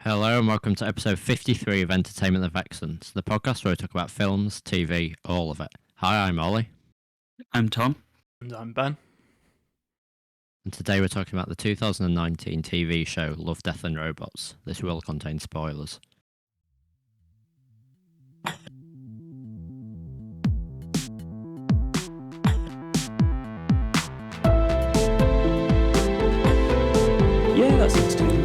Hello and welcome to episode 53 of Entertainment of Excellence, the podcast where we talk about films, TV, all of it. Hi, I'm Ollie. I'm Tom. And I'm Ben. And today we're talking about the 2019 TV show Love, Death and Robots. This will contain spoilers. Yeah, that's interesting.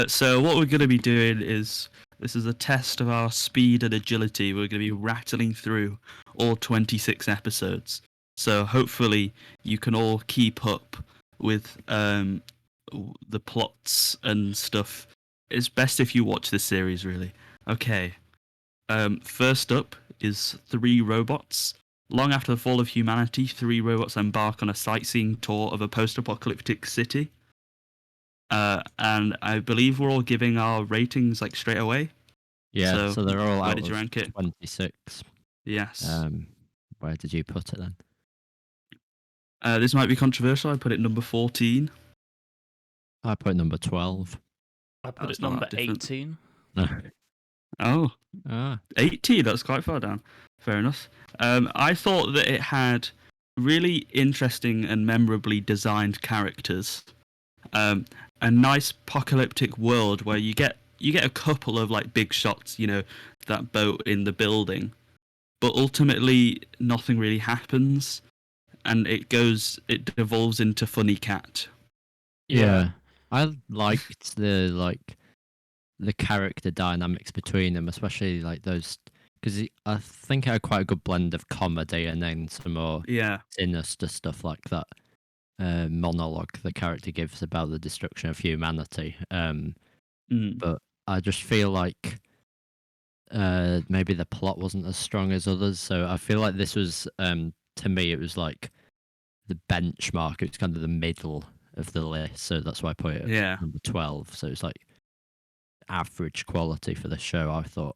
So what we're going to be doing is, this is a test of our speed and agility. We're going to be rattling through all 26 episodes. So hopefully you can all keep up with the plots and stuff. It's best if you watch this series, really. Okay. First up is 3 robots. Long after the fall of humanity, 3 robots embark on a sightseeing tour of a post-apocalyptic city. And I believe we're all giving our ratings like straight away. Yeah, so they're all where out did you of rank it? 26. Yes. Where did you put it then? This might be controversial. I put it number 14. I put number 12. I put That's it not number that different. 18. Oh, Ah, 18. That's quite far down. Fair enough. I thought that it had really interesting and memorably designed characters. A nice apocalyptic world where you get a couple of like big shots, you know, that boat in the building, but ultimately nothing really happens, and it devolves into Funny Cat. yeah. I liked the character dynamics between them, especially like those, because I think it had quite a good blend of comedy and then some more sinister stuff like that. Monologue the character gives about the destruction of humanity. But I just feel like maybe the plot wasn't as strong as others. So I feel like this was, to me, it was like the benchmark. It was kind of the middle of the list. So that's why I put it at number 12. So it's like average quality for the show, I thought.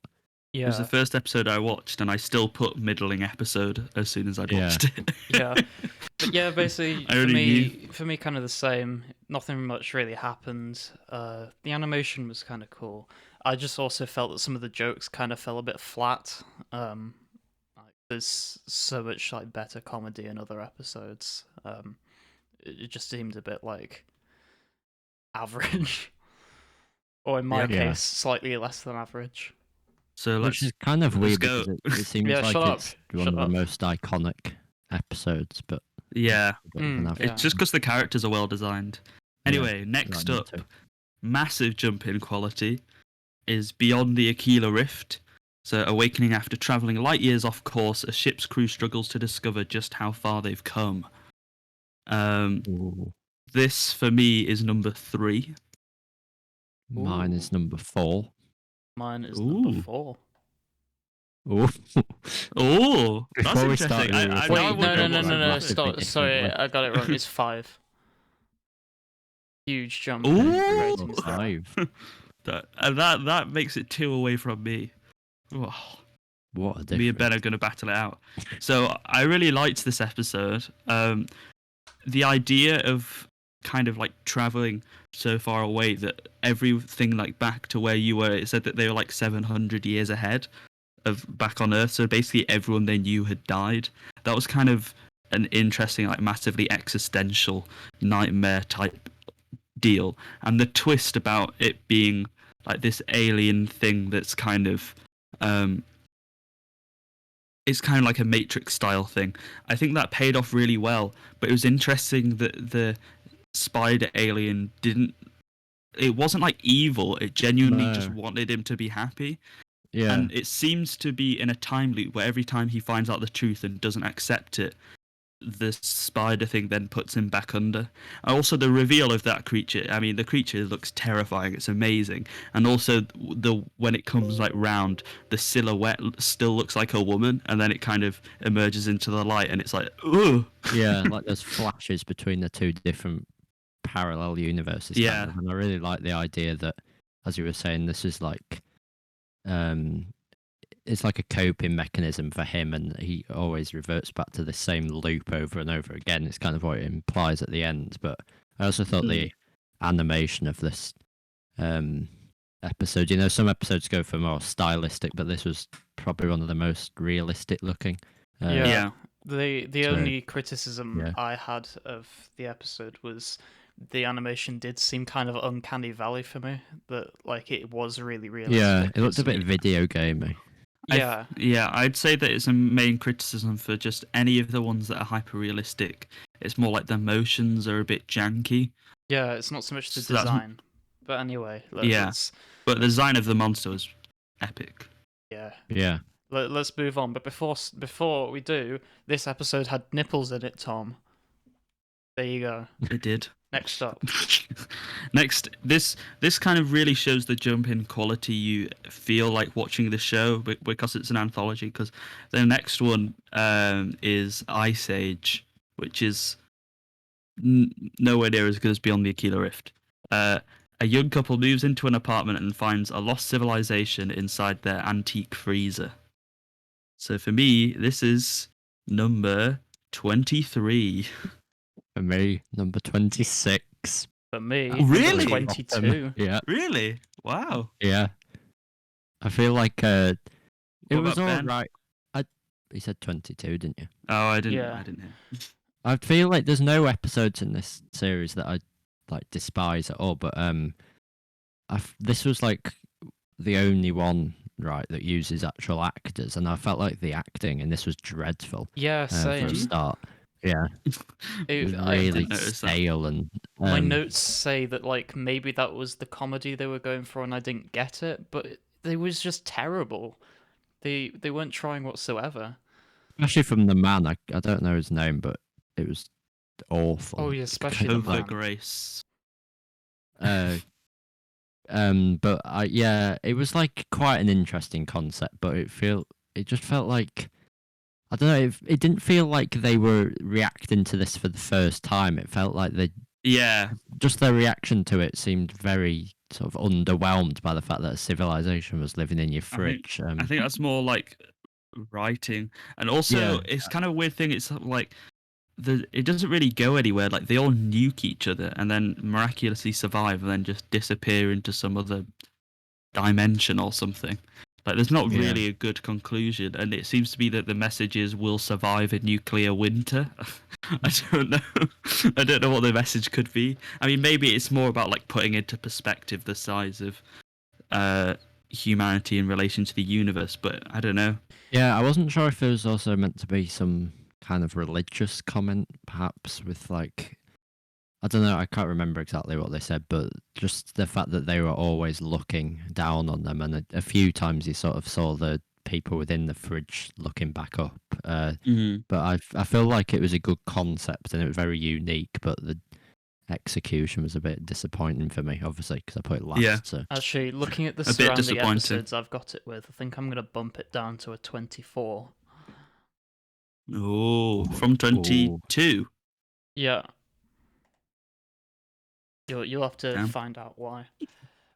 It was the first episode I watched, and I still put middling episode as soon as I'd watched it. But yeah, basically for me, kind of the same. Nothing much really happened. The animation was kind of cool. I just also felt that some of the jokes kind of fell a bit flat. There's so much like better comedy in other episodes. It just seemed a bit like average, or in my case, slightly less than average. So which is kind of weird because it seems like it's one of the most iconic episodes, but it's just because the characters are well designed. Anyway, next up, massive jump in quality is Beyond the Aquila Rift. So, awakening after travelling light years off course, a ship's crew struggles to discover just how far they've come. This for me is number 3. Mine is number 4. Mine is number 4. Oh, that's interesting. No. Stop. Sorry, I got it wrong. It's 5. Huge jump. Ooh, 5. that makes it 2 away from me. Oh, what a difference. Me and Ben are going to battle it out. So I really liked this episode. The idea of kind of like traveling so far away that everything like back to where you were, it said that they were like 700 years ahead of back on Earth, so basically everyone they knew had died. That was kind of an interesting, like massively existential nightmare type deal, and the twist about it being like this alien thing that's kind of it's kind of like a Matrix style thing. I think that paid off really well, but it was interesting that the spider alien it wasn't like evil, it genuinely just wanted him to be happy. Yeah. And it seems to be in a time loop where every time he finds out the truth and doesn't accept it, the spider thing then puts him back under. And also the reveal of that creature. I mean, the creature looks terrifying. It's amazing. And also when it comes like round, the silhouette still looks like a woman, and then it kind of emerges into the light, and it's like, ugh. Yeah, like there's flashes between the two different parallel universes. Yeah. Kind of. And I really like the idea that, as you were saying, this is like, it's like a coping mechanism for him, and he always reverts back to the same loop over and over again. It's kind of what it implies at the end. But I also thought the animation of this episode, some episodes go for more stylistic, but this was probably one of the most realistic looking. The only criticism I had of the episode was the animation did seem kind of uncanny valley for me. That like it was really realistic. Yeah, it looked a bit video gamey. Yeah, I'd say that it's a main criticism for just any of the ones that are hyper realistic. It's more like the motions are a bit janky. Yeah, it's not so much the design. But anyway, but the design of the monster was epic. Yeah. Let's move on. But before we do, this episode had nipples in it, Tom. There you go. It did. Next up. Next, this kind of really shows the jump in quality you feel like watching the show because it's an anthology. Because the next one is Ice Age, which is nowhere near as good as Beyond the Aquila Rift. A young couple moves into an apartment and finds a lost civilization inside their antique freezer. So for me, this is number 23. For me, number 26. For me, really? 22. Yeah. Really? Wow. Yeah. I feel like it was all Ben? right. He said 22, didn't you? Oh, I didn't. Yeah. I didn't hear. I feel like there's no episodes in this series that I like despise at all, but this was like the only one, right, that uses actual actors, and I felt like the acting in this was dreadful. Yeah, same. For a start. Yeah. It was really stale, and my notes say that like maybe that was the comedy they were going for, and I didn't get it, but it was just terrible. They weren't trying whatsoever. Especially from the man, I don't know his name, but it was awful. Oh yeah, especially the man. Grace. But it was like quite an interesting concept, but it just felt like, I don't know, it didn't feel like they were reacting to this for the first time. It felt like just their reaction to it seemed very sort of underwhelmed by the fact that a civilization was living in your fridge. I think that's more like writing, and also it's kind of a weird thing. It's like it doesn't really go anywhere. Like they all nuke each other and then miraculously survive, and then just disappear into some other dimension or something. Like there's not really a good conclusion, and it seems to be that the message is we'll survive a nuclear winter. I don't know. I don't know what the message could be. I mean, maybe it's more about like putting into perspective the size of humanity in relation to the universe, but I don't know. Yeah, I wasn't sure if it was also meant to be some kind of religious comment, perhaps, with like, I don't know, I can't remember exactly what they said, but just the fact that they were always looking down on them, and a few times you sort of saw the people within the fridge looking back up. But I feel like it was a good concept and it was very unique, but the execution was a bit disappointing for me, obviously, because I put it last. Yeah. So. Actually, looking at the surrounding episodes I've got it with, I think I'm going to bump it down to a 24. Oh, from 22? Yeah. You'll have to find out why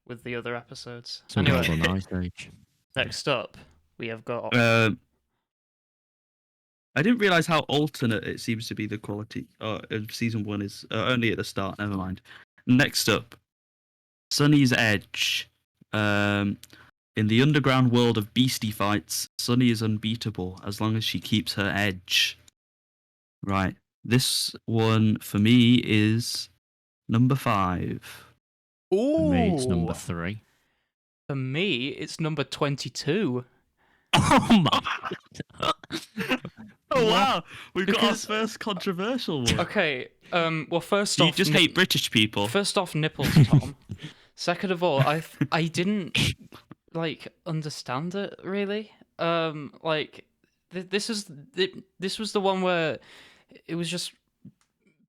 with the other episodes. Anyway, next up, we have got... I didn't realise how alternate it seems to be, the quality of season 1 is only at the start, never mind. Next up, Sonnie's Edge. In the underground world of beastie fights, Sonnie is unbeatable as long as she keeps her edge. Right, this one for me is number 5. Ooh. For me, it's number 3. For me, it's number 22. Oh my! Oh wow, we've got our first controversial one. Okay, well, first off, you just hate British people. First off, nipples, Tom. Second of all, I didn't like understand it really. This was the one where it was just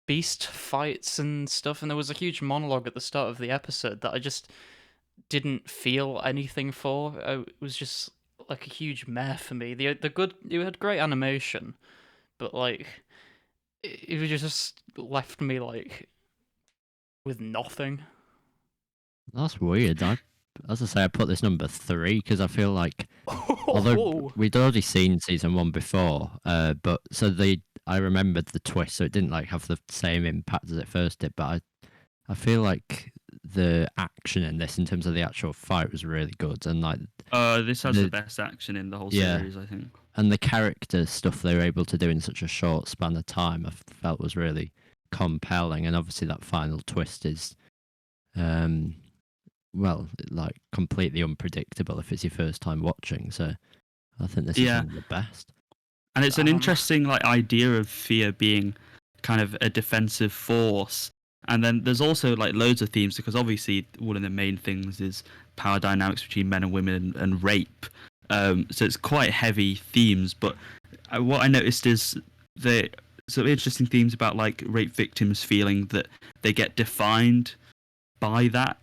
beast fights and stuff, and there was a huge monologue at the start of the episode that I just didn't feel anything for. It was just like a huge meh for me. It had great animation, but like it just left me like with nothing. That's weird. As I say, I put this number 3 because I feel like, although we'd already seen season 1 before, but I remembered the twist, so it didn't like have the same impact as it first did. But I feel like the action in this, in terms of the actual fight, was really good, and like this has the best action in the whole series, I think. And the character stuff they were able to do in such a short span of time, I felt was really compelling. And obviously that final twist is, well, like completely unpredictable if it's your first time watching. So I think this is one of the best. And it's an interesting like idea of fear being kind of a defensive force. And then there's also like loads of themes, because obviously one of the main things is power dynamics between men and women and rape. So it's quite heavy themes. But what I noticed is some interesting themes about like rape victims feeling that they get defined by that.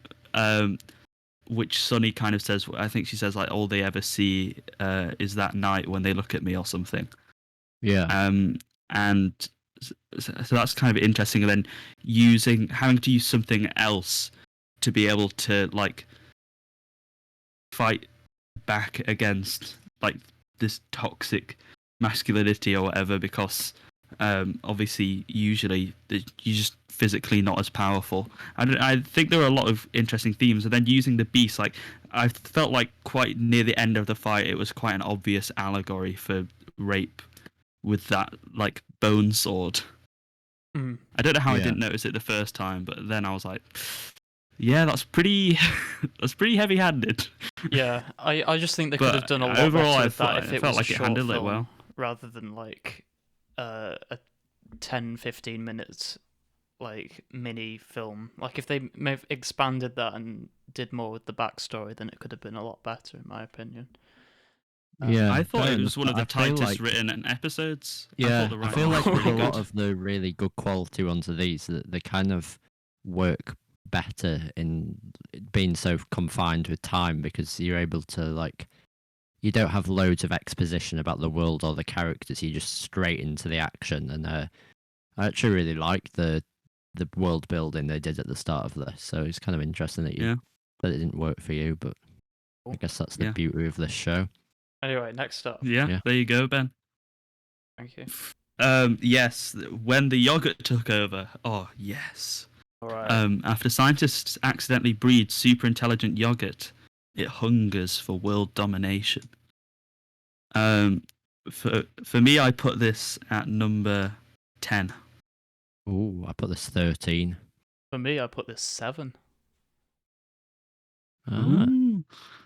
Which Sonnie kind of says, I think she says like all they ever see is that night when they look at me or something. Yeah. And so that's kind of interesting. And then having to use something else to be able to like fight back against like this toxic masculinity or whatever, because obviously usually you're just physically not as powerful. I think there are a lot of interesting themes, and then using the beast, like I felt like quite near the end of the fight it was quite an obvious allegory for rape with that like bone sword. I don't know how I didn't notice it the first time, but then I was like, yeah, that's pretty heavy handed. Yeah, I just think they could have done a lot overall, better with that if it was like a short film, well, rather than like a 10-15 minutes like mini film. Like if they may have expanded that and did more with the backstory, then it could have been a lot better, in my opinion. I thought it was one of the tightest written episodes. Yeah, I feel like with a lot of the really good quality ones of these, that they kind of work better in being so confined with time, because you're able to like, you don't have loads of exposition about the world or the characters. You just straight into the action, and I actually really like the world building they did at the start of this. So it's kind of interesting that that it didn't work for you, but I guess that's the beauty of this show. Anyway, next up. Yeah, there you go, Ben. Thank you. Yes, when the yogurt took over. Oh, yes. All right. After scientists accidentally breed super intelligent yogurt, it hungers for world domination. For me, I put this at number 10. Ooh, I put this 13. For me, I put this 7.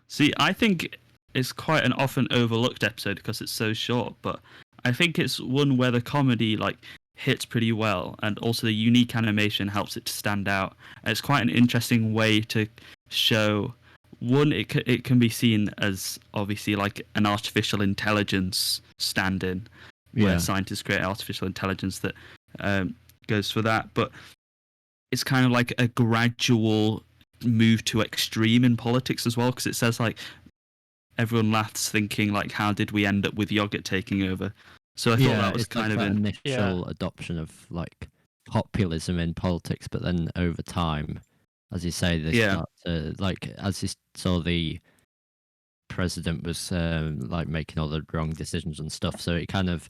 See, I think it's quite an often overlooked episode because it's so short, but I think it's one where the comedy like hits pretty well, and also the unique animation helps it to stand out. And it's quite an interesting way to show. One, it can be seen as obviously like an artificial intelligence stand-in, where scientists create artificial intelligence that goes for that, but it's kind of like a gradual move to extreme in politics as well, because it says like everyone laughs thinking like, how did we end up with yogurt taking over? So I thought that was kind of an initial adoption of like populism in politics, but then over time, as you say, they start to, like, as you saw, the president was like making all the wrong decisions and stuff, so it kind of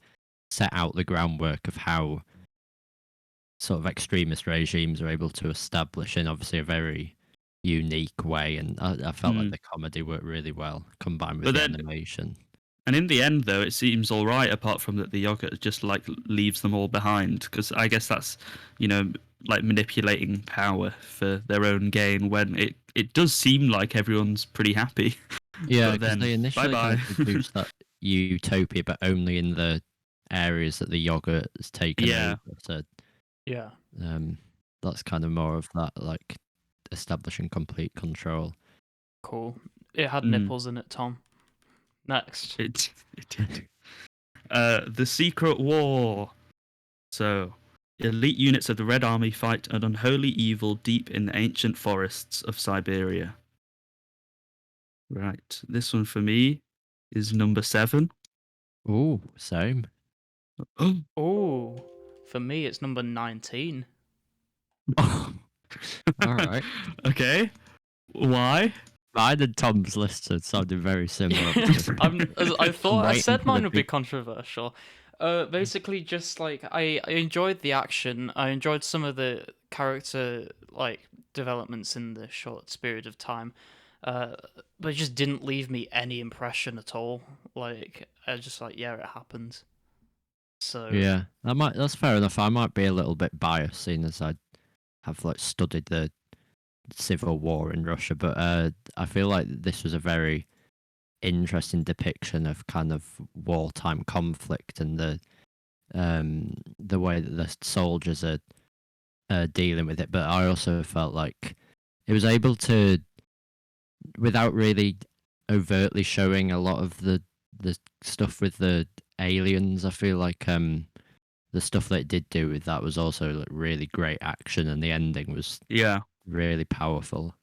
set out the groundwork of how sort of extremist regimes are able to establish in obviously a very unique way, and I felt like the comedy worked really well combined with the animation. And in the end, though, it seems all right, apart from that the yogurt just like leaves them all behind, because I guess that's, you know, like manipulating power for their own gain, when it does seem like everyone's pretty happy. Yeah, because they initially kind of introduced that utopia, but only in the areas that the yogurt has taken over. So that's kind of more of that, like, establishing complete control. Cool. It had nipples in it, Tom. Next. It did. The Secret War. So, elite units of the Red Army fight an unholy evil deep in the ancient forests of Siberia. Right, this one for me is number 7. Ooh, same. Oh, for me it's number 19. Oh, all right. Okay, why? Mine and Tom's lists are sounding very similar. I said mine would be big... controversial. Basically, just like I enjoyed the action. I enjoyed some of the character like developments in the short period of time. But it just didn't leave me any impression at all. Like I just like, yeah, it happened. So Yeah, that's fair enough. I might be a little bit biased, seeing as I have like studied the civil war in Russia, but I feel like this was a very interesting depiction of kind of wartime conflict and the way that the soldiers are dealing with it. But I also felt like it was able to, without really overtly showing a lot of the stuff with the aliens. I feel like the stuff that it did do with that was also like really great action, and the ending was really powerful.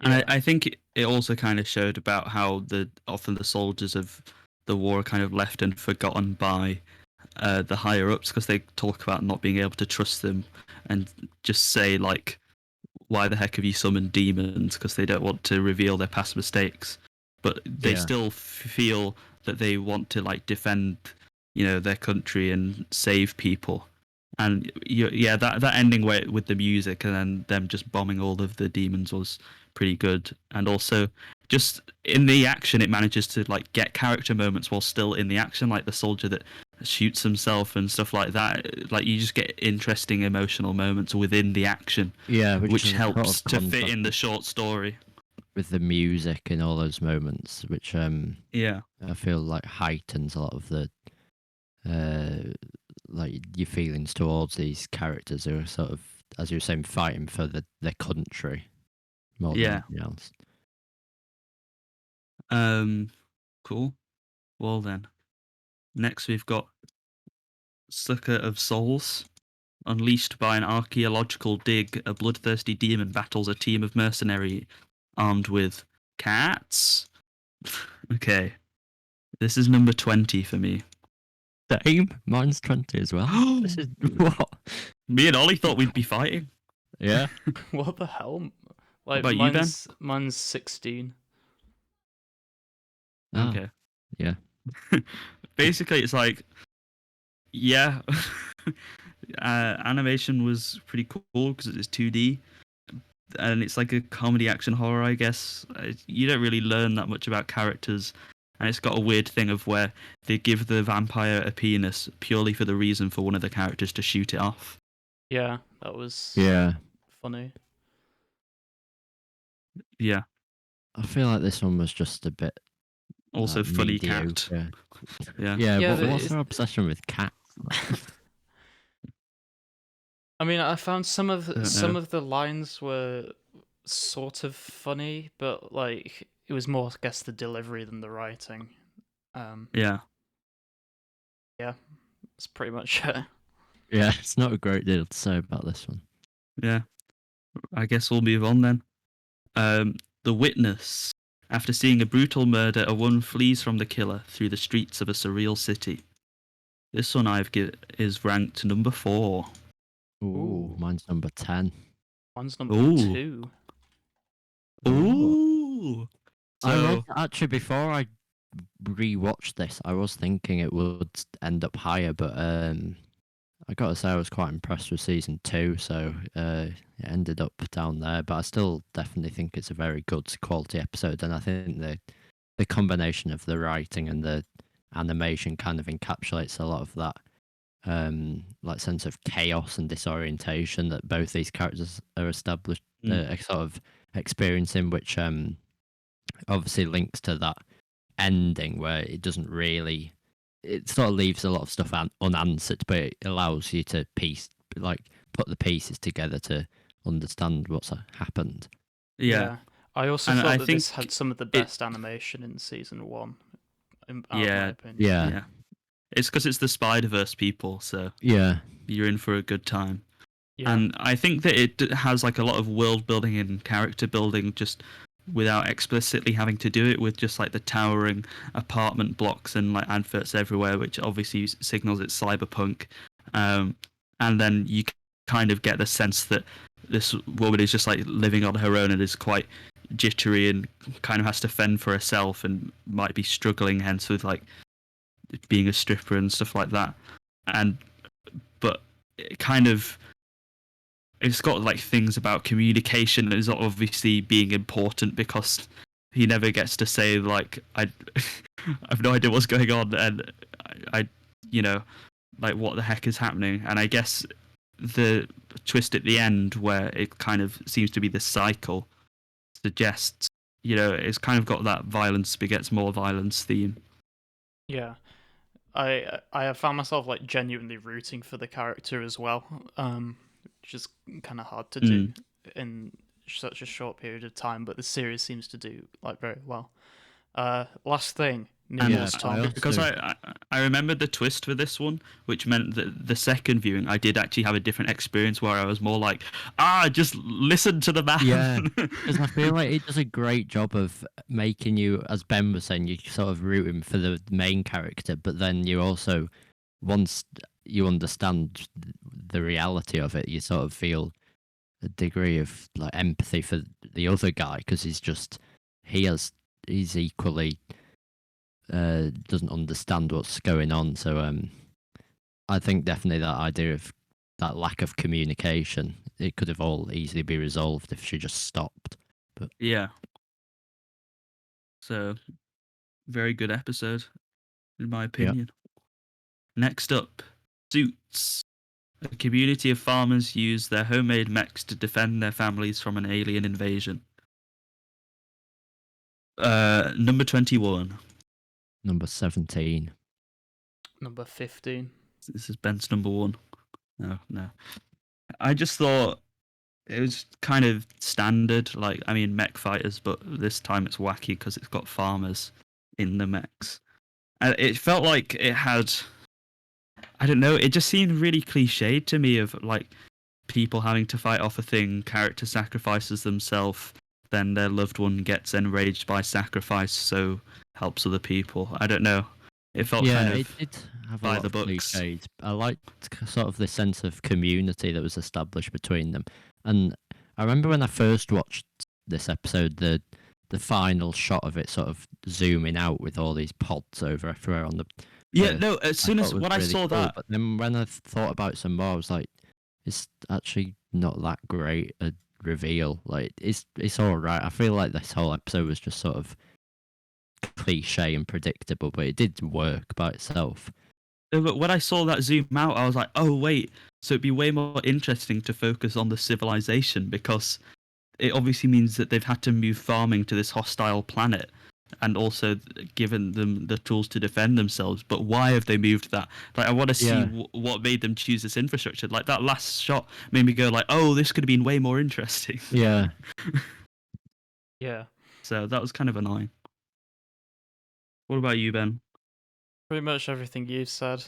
And I think it also kind of showed about how often the soldiers of the war are kind of left and forgotten by the higher ups, because they talk about not being able to trust them and just say like, why the heck have you summoned demons, because they don't want to reveal their past mistakes, but they still feel that they want to like defend their country and save people. And that ending with the music and then them just bombing all of the demons was pretty good. And also just in the action, it manages to like get character moments while still in the action, like the soldier that shoots himself and stuff like that. Like you just get interesting emotional moments within the action, which helps to fit in the short story with the music and all those moments, which I feel like heightens a lot of the like your feelings towards these characters who are sort of, as you were saying, fighting for their country more than anything else. Cool. Well then, next we've got Sucker of Souls. Unleashed by an archaeological dig, a bloodthirsty demon battles a team of mercenary armed with cats. Okay, this is number 20 for me. Same, mine's 20 as well. This is what? Me and Ollie thought we'd be fighting. Yeah. What the hell? Like, what about you, Ben? Mine's 16. Okay. Yeah. Basically, it's like, animation was pretty cool because it's 2D, and it's like a comedy action horror, I guess. You don't really learn that much about characters, and it's got a weird thing of where they give the vampire a penis purely for the reason for one of the characters to shoot it off. Yeah, that was funny. Yeah. I feel like this one was just a bit also funny mediocre. Cat. Yeah, what's their obsession with cats? I mean, I found some of the lines were sort of funny, but like it was more, I guess, the delivery than the writing. Yeah, that's pretty much it. Yeah, it's not a great deal to say about this one. Yeah, I guess we'll move on then. The Witness. After seeing a brutal murder, a woman flees from the killer through the streets of a surreal city. This one is ranked number 4. Ooh, mine's number 10. Mine's number 2. Ooh. So, actually, before I rewatched this, I was thinking it would end up higher, but I gotta say I was quite impressed with season 2, so it ended up down there. But I still definitely think it's a very good quality episode, and I think the combination of the writing and the animation kind of encapsulates a lot of that like sense of chaos and disorientation that both these characters are established sort of experiencing, which obviously links to that ending where it doesn't really, it sort of leaves a lot of stuff unanswered, but it allows you to put the pieces together to understand what's happened. Yeah. I also thought that this had some of the best animation in season 1. In my opinion. Yeah. It's because it's the Spider-Verse people, so Yeah. you're in for a good time. Yeah. And I think that it has like a lot of world building and character building just without explicitly having to do it, with just like the towering apartment blocks and like adverts everywhere, which obviously signals it's cyberpunk. And then you kind of get the sense that this woman is just like living on her own and is quite jittery and kind of has to fend for herself and might be struggling, hence with like being a stripper and stuff like that. But it kind of, it's got like things about communication is obviously being important, because he never gets to say like I I've no idea what's going on, and I like what the heck is happening. And I guess the twist at the end where it kind of seems to be the cycle suggests, it's kind of got that violence begets more violence theme. Yeah. I have found myself like genuinely rooting for the character as well, which is kind of hard to do in such a short period of time, but the series seems to do like very well. Last thing, Nimbus Tom. Because I remembered the twist for this one, which meant that the second viewing I did actually have a different experience where I was more like, just listen to the man. Yeah, because I feel like it does a great job of making you, as Ben was saying, you sort of rooting for the main character, but then you also, once you understand the reality of it, you sort of feel a degree of like empathy for the other guy, because he's equally doesn't understand what's going on. So I think definitely that idea of that lack of communication, it could have all easily be resolved if she just stopped. But yeah, so very good episode in my opinion. Next up, Suits. A community of farmers use their homemade mechs to defend their families from an alien invasion. Number 21. number 17. Number 15. This is Ben's number 1. No. I just thought it was kind of standard, like, I mean, mech fighters, but this time it's wacky because it's got farmers in the mechs. And it felt like it had, I don't know, it just seemed really cliched to me, of like people having to fight off a thing, character sacrifices themselves, then their loved one gets enraged by sacrifice, so helps other people. I don't know. It felt kind of it did have a by lot the of books. cliches. I liked sort of the sense of community that was established between them. And I remember when I first watched this episode, the final shot of it sort of zooming out with all these pods over everywhere on the As soon as when I saw that, but then when I thought about it some more, I was like, it's actually not that great a reveal. Like it's all right. I feel like this whole episode was just sort of cliche and predictable, but it did work by itself. But when I saw that zoom out, I was like, oh wait, so it'd be way more interesting to focus on the civilization, because it obviously means that they've had to move farming to this hostile planet, and also given them the tools to defend themselves. But why have they moved that? Like, I want to see what made them choose this infrastructure. Like, that last shot made me go like, oh, this could have been way more interesting. Yeah. Yeah. So that was kind of annoying. What about you, Ben? Pretty much everything you've said.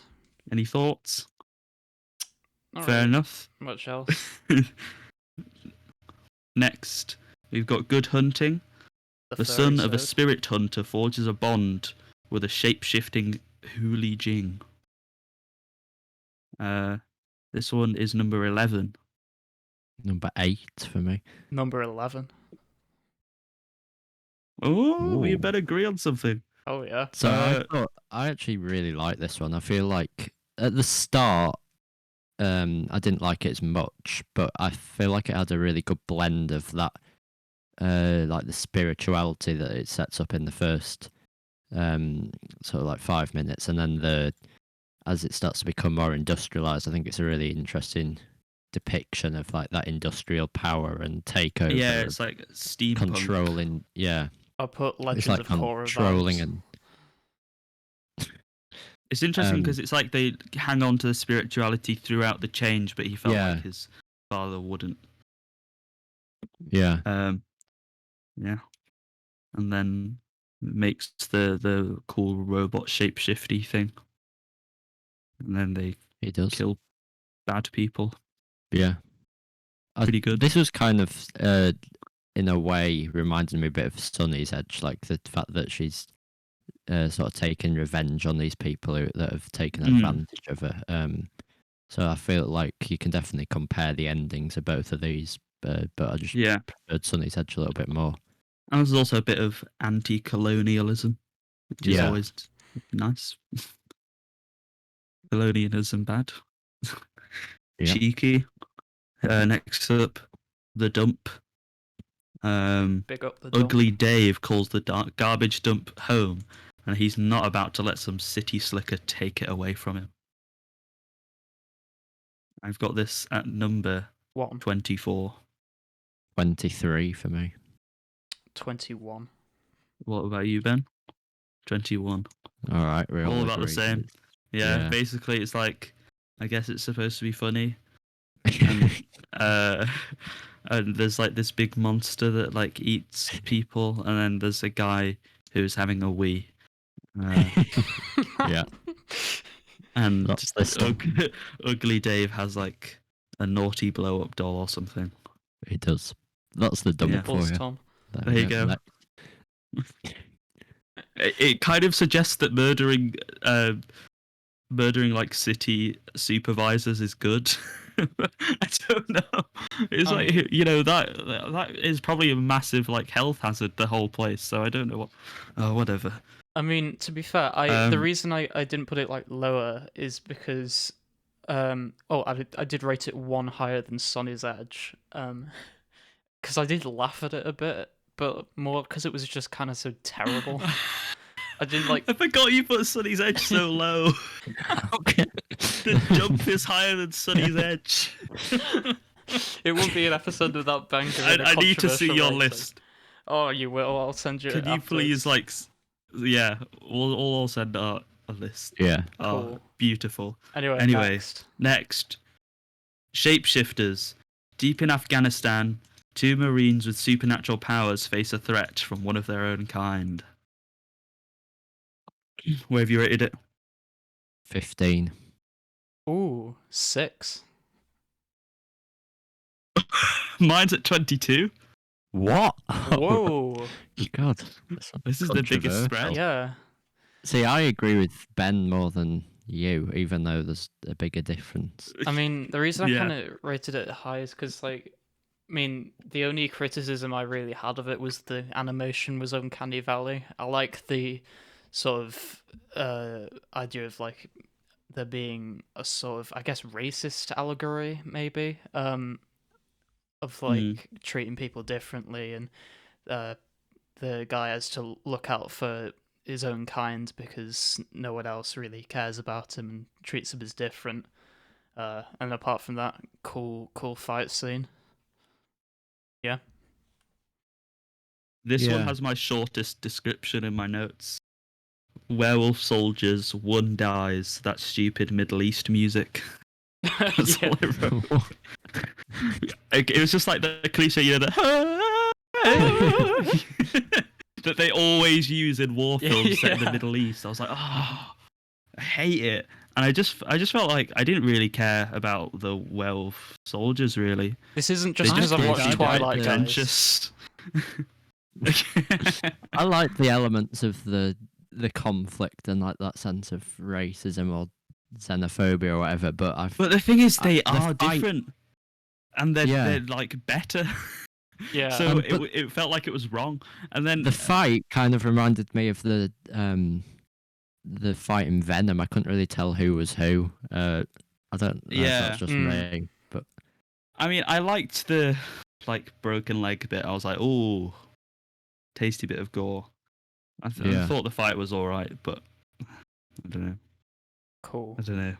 Any thoughts? Not Fair really enough. much else. Next, we've got Good Hunting. The son of a spirit hunter forges a bond with a shape-shifting Huli Jing. This one is number 11. Number 8 for me. Number 11. Oh, we better agree on something. Oh yeah. So I actually really like this one. I feel like at the start, I didn't like it as much, but I feel like it had a really good blend of that, like the spirituality that it sets up in the first, sort of like 5 minutes, and then as it starts to become more industrialized, I think it's a really interesting depiction of like that industrial power and takeover. Yeah, it's like steampunk. Controlling. Yeah. I put Legends like of Korra controlling vibes. and. It's interesting because it's like they hang on to the spirituality throughout the change, but he felt like his father wouldn't. Yeah. Yeah. And then makes the cool robot shapeshifty thing. and then they He does. kill bad people. Yeah. Pretty good. This was kind of, in a way, reminded me a bit of Sonnie's Edge, like the fact that she's sort of taking revenge on these people that have taken advantage of her. So I feel like you can definitely compare the endings of both of these, but I just preferred Sonnie's Edge a little bit more. And there's also a bit of anti-colonialism, which is always nice. Colonialism bad. Cheeky. Next up, the dump. Big up the dump. Ugly Dave calls the garbage dump home, and he's not about to let some city slicker take it away from him. I've got this at number 24. 23 for me. 21. What about you, Ben? 21. All right, we're all about the same. Yeah, basically it's like, I guess it's supposed to be funny. And there's like this big monster that like eats people, and then there's a guy who's having a wee. Yeah. And Ugly Dave has like a naughty blow up doll or something. He does. That's the dump for you. Tom. There you go. It kind of suggests that murdering like city supervisors is good. I don't know. It's like, that is probably a massive like health hazard, the whole place. So I don't know whatever. I mean, to be fair, the reason I didn't put it like lower is because I did rate it one higher than Sonnie's Edge, because I did laugh at it a bit, but more because it was just kind of so terrible. I didn't like. I forgot you put Sonnie's Edge so low. Okay. The jump is higher than Sonnie's Edge. It wouldn't be an episode without banging. I need to see your list. Oh, you will. I'll send you. Can you please we'll send a list. Yeah. Oh, beautiful. Anyway, next. Shapeshifters. Deep in Afghanistan, 2 Marines with supernatural powers face a threat from one of their own kind. Where have you rated it? 15. Ooh, 6. Mine's at 22. What? Whoa. God. This is the biggest spread. Yeah. See, I agree with Ben more than you, even though there's a bigger difference. I mean, the reason I kind of rated it high is because, like, I mean, the only criticism I really had of it was the animation was uncanny valley. I like the sort of idea of, like, there being a sort of, I guess, racist allegory, maybe, of, like, treating people differently, and the guy has to look out for his own kind because no one else really cares about him and treats him as different. And apart from that, cool fight scene. Yeah. This one has my shortest description in my notes. Werewolf soldiers, one dies. That stupid Middle East music. That's all I wrote. It was just like the cliche, that they always use in war films set in the Middle East. I was like, I hate it. And I just felt like I didn't really care about the werewolf soldiers, really. This isn't just because I've watched Twilight, guys. Just... I like the elements of the conflict and like that sense of racism or xenophobia or whatever, but the thing is, they are different, and they're like better. Yeah. So it felt like it was wrong, and then the fight kind of reminded me of the fight in Venom. I couldn't really tell who was who. I don't know if that's just me, but I mean, I liked the like broken leg bit. I was like, oh, tasty bit of gore. I thought the fight was all right, but I don't know. Cool. I don't know.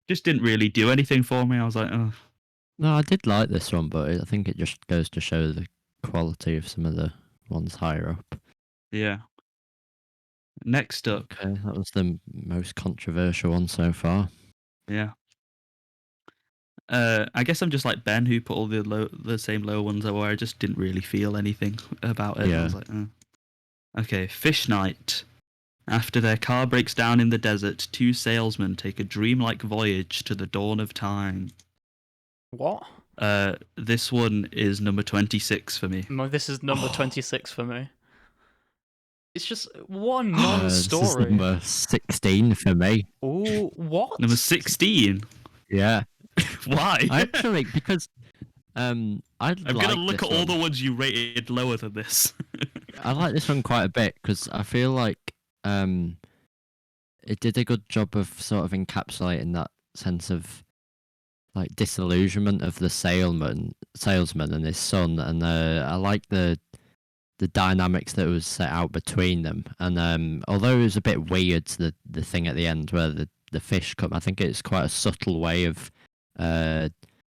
Just didn't really do anything for me. I was like, oh. No, I did like this one, but I think it just goes to show the quality of some of the ones higher up. Yeah. Next up. Okay, that was the most controversial one so far. Yeah. I guess I'm just like Ben, who put all the same low ones where I just didn't really feel anything about it. Yeah. I was like, oh. Okay, Fish Night. After their car breaks down in the desert, two salesmen take a dreamlike voyage to the dawn of time. What? This one is number 26 for me. No, this is number 26 for me. It's just one This is non-story. number 16 for me. Oh, what? Number 16? Yeah. Why? Actually, because I'm gonna look at all the ones you rated lower than this. I like this one quite a bit because I feel like it did a good job of sort of encapsulating that sense of like disillusionment of the salesman and his son, and I like the dynamics that was set out between them. And although it was a bit weird, the thing at the end where the fish come, I think it's quite a subtle way of.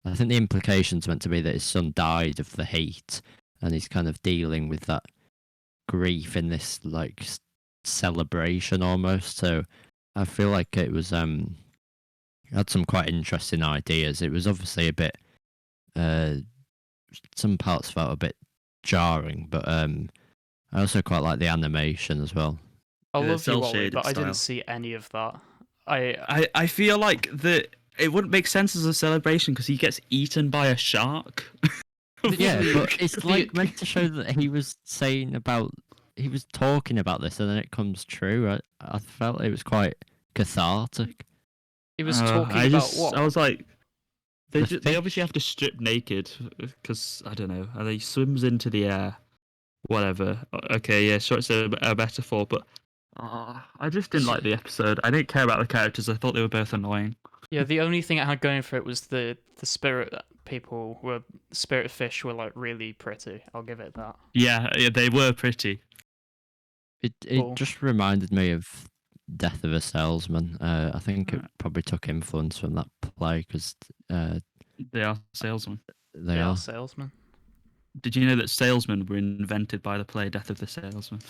I think the implication's meant to be that his son died of the heat, and he's kind of dealing with that grief in this like celebration almost. So I feel like it was had some quite interesting ideas. It was obviously a bit some parts felt a bit jarring, but I also quite like the animation as well. I love you, Ollie, cel-shaded but I style. didn't see any of that. I feel like it wouldn't make sense as a celebration because he gets eaten by a shark. Yeah, but it's like meant to show that he was talking about this, and then it comes true. I felt it was quite cathartic. He was talking about what? I was like, they fish. obviously have to strip naked because I don't know, and he swims into the air. Whatever. Okay, yeah, sure, it's a metaphor, but I just didn't like the episode. I didn't care about the characters. I thought they were both annoying. Yeah, the only thing it had going for it was the spirit spirit fish were like really pretty. I'll give it that. Yeah, they were pretty. It Cool. just reminded me of Death of a Salesman. I think it Right. probably took influence from that play because They are salesmen. they are. salesmen. Did you know that salesmen were invented by the play Death of the Salesman?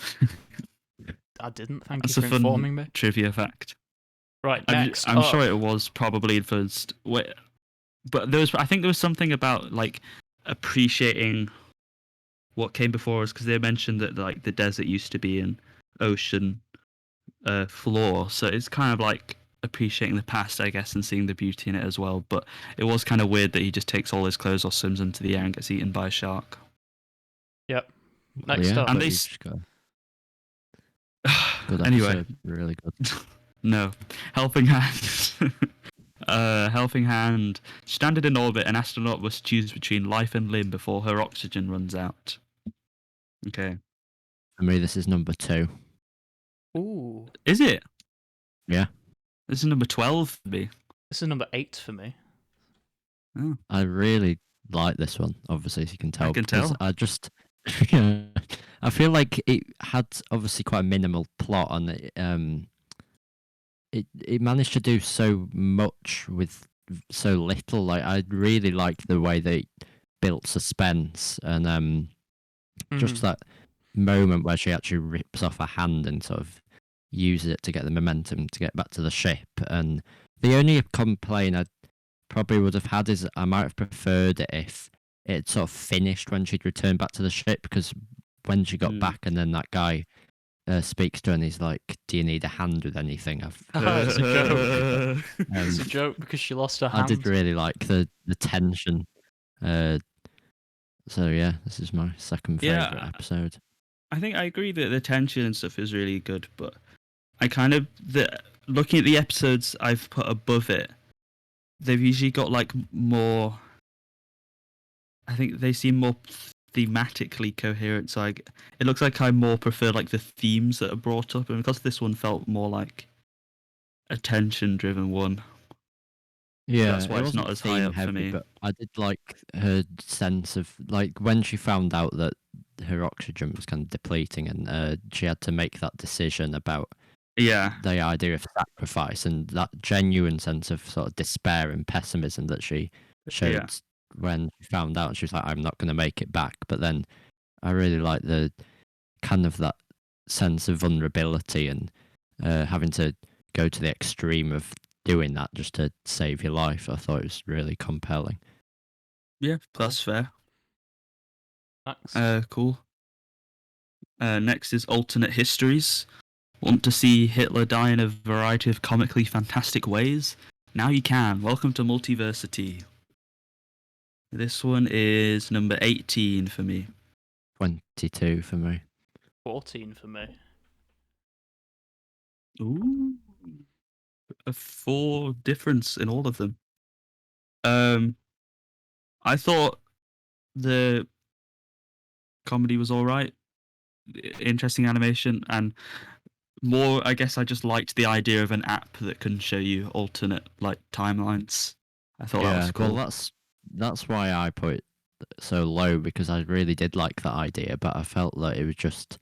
I didn't. Thank That's you a for fun informing me. trivia fact. Right, I'm next. sure it was probably influenced. But I think there was something about like appreciating what came before us because they mentioned that like the desert used to be an ocean floor, so it's kind of like appreciating the past, I guess, and seeing the beauty in it as well. But it was kind of weird that he just takes all his clothes off, swims into the air, and gets eaten by a shark. Yep. Well, Next yeah, up. but And they you've just got a good Anyway, episode, really good. no. Helping Hand. Helping Hand. Stranded in orbit, an astronaut must choose between life and limb before her oxygen runs out. Okay. For me, this is number 2. Ooh, Is it? Yeah. This is number 12 for me. this is number 8 for me. Oh. I really like this one, obviously, as you can tell. can because tell. I just, I feel like it had obviously quite a minimal plot, and it managed to do so much with so little. Like I really like the way they built suspense, and just that moment where she actually rips off her hand and sort of uses it to get the momentum to get back to the ship. And the only complaint I probably would have had is I might have preferred it if it sort of finished when she'd returned back to the ship, because when she got back and then that guy speaks to her and he's like, "Do you need a hand with anything?" It's a joke. Um, It's a joke because she lost her hand. I did really like the tension. So yeah, this is my second favorite Yeah. episode. I think I agree that the tension and stuff is really good, but I kind of looking at the episodes I've put above it, they've usually got like more. I think they seem more thematically coherent. So it looks like I more prefer like the themes that are brought up, and because this one felt more like a tension-driven one. Yeah, That's why it it's wasn't not as high up theme for me. But I did like her sense of like when she found out that her oxygen was kind of depleting, and she had to make that decision about Yeah, the idea of sacrifice, and that genuine sense of sort of despair and pessimism that she showed Yeah. when she found out. She was like, "I'm not going to make it back." But then I really like the kind of that sense of vulnerability and having to go to the extreme of doing that just to save your life. I thought it was really compelling. yeah, that's fair. Next. Cool. Next is alternate histories. Want to see Hitler die in a variety of comically fantastic ways? Now you can. Welcome to Multiversity. This one is number 18 for me. 22 for me. 14 for me. Ooh. A 4 difference in all of them. I thought the comedy was alright. Interesting animation, and more, I guess I just liked the idea of an app that can show you alternate like timelines. I thought that was cool. Well, that's why I put it so low, because I really did like that idea, but I felt that it was just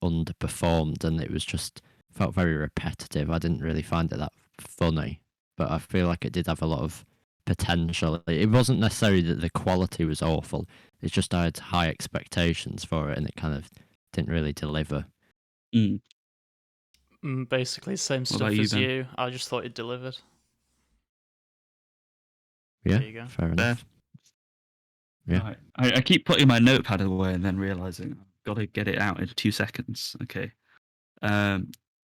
underperformed and it was just felt very repetitive. I didn't really find it that funny, but I feel like it did have a lot of potential. It wasn't necessarily that the quality was awful. It's just I had high expectations for it and it kind of didn't really deliver. Basically, same stuff about you, as Ben? you. I just thought it delivered. Yeah, There you go. fair enough. Yeah. Right. I keep putting my notepad away and then realizing I've got to get it out in 2 seconds. Okay.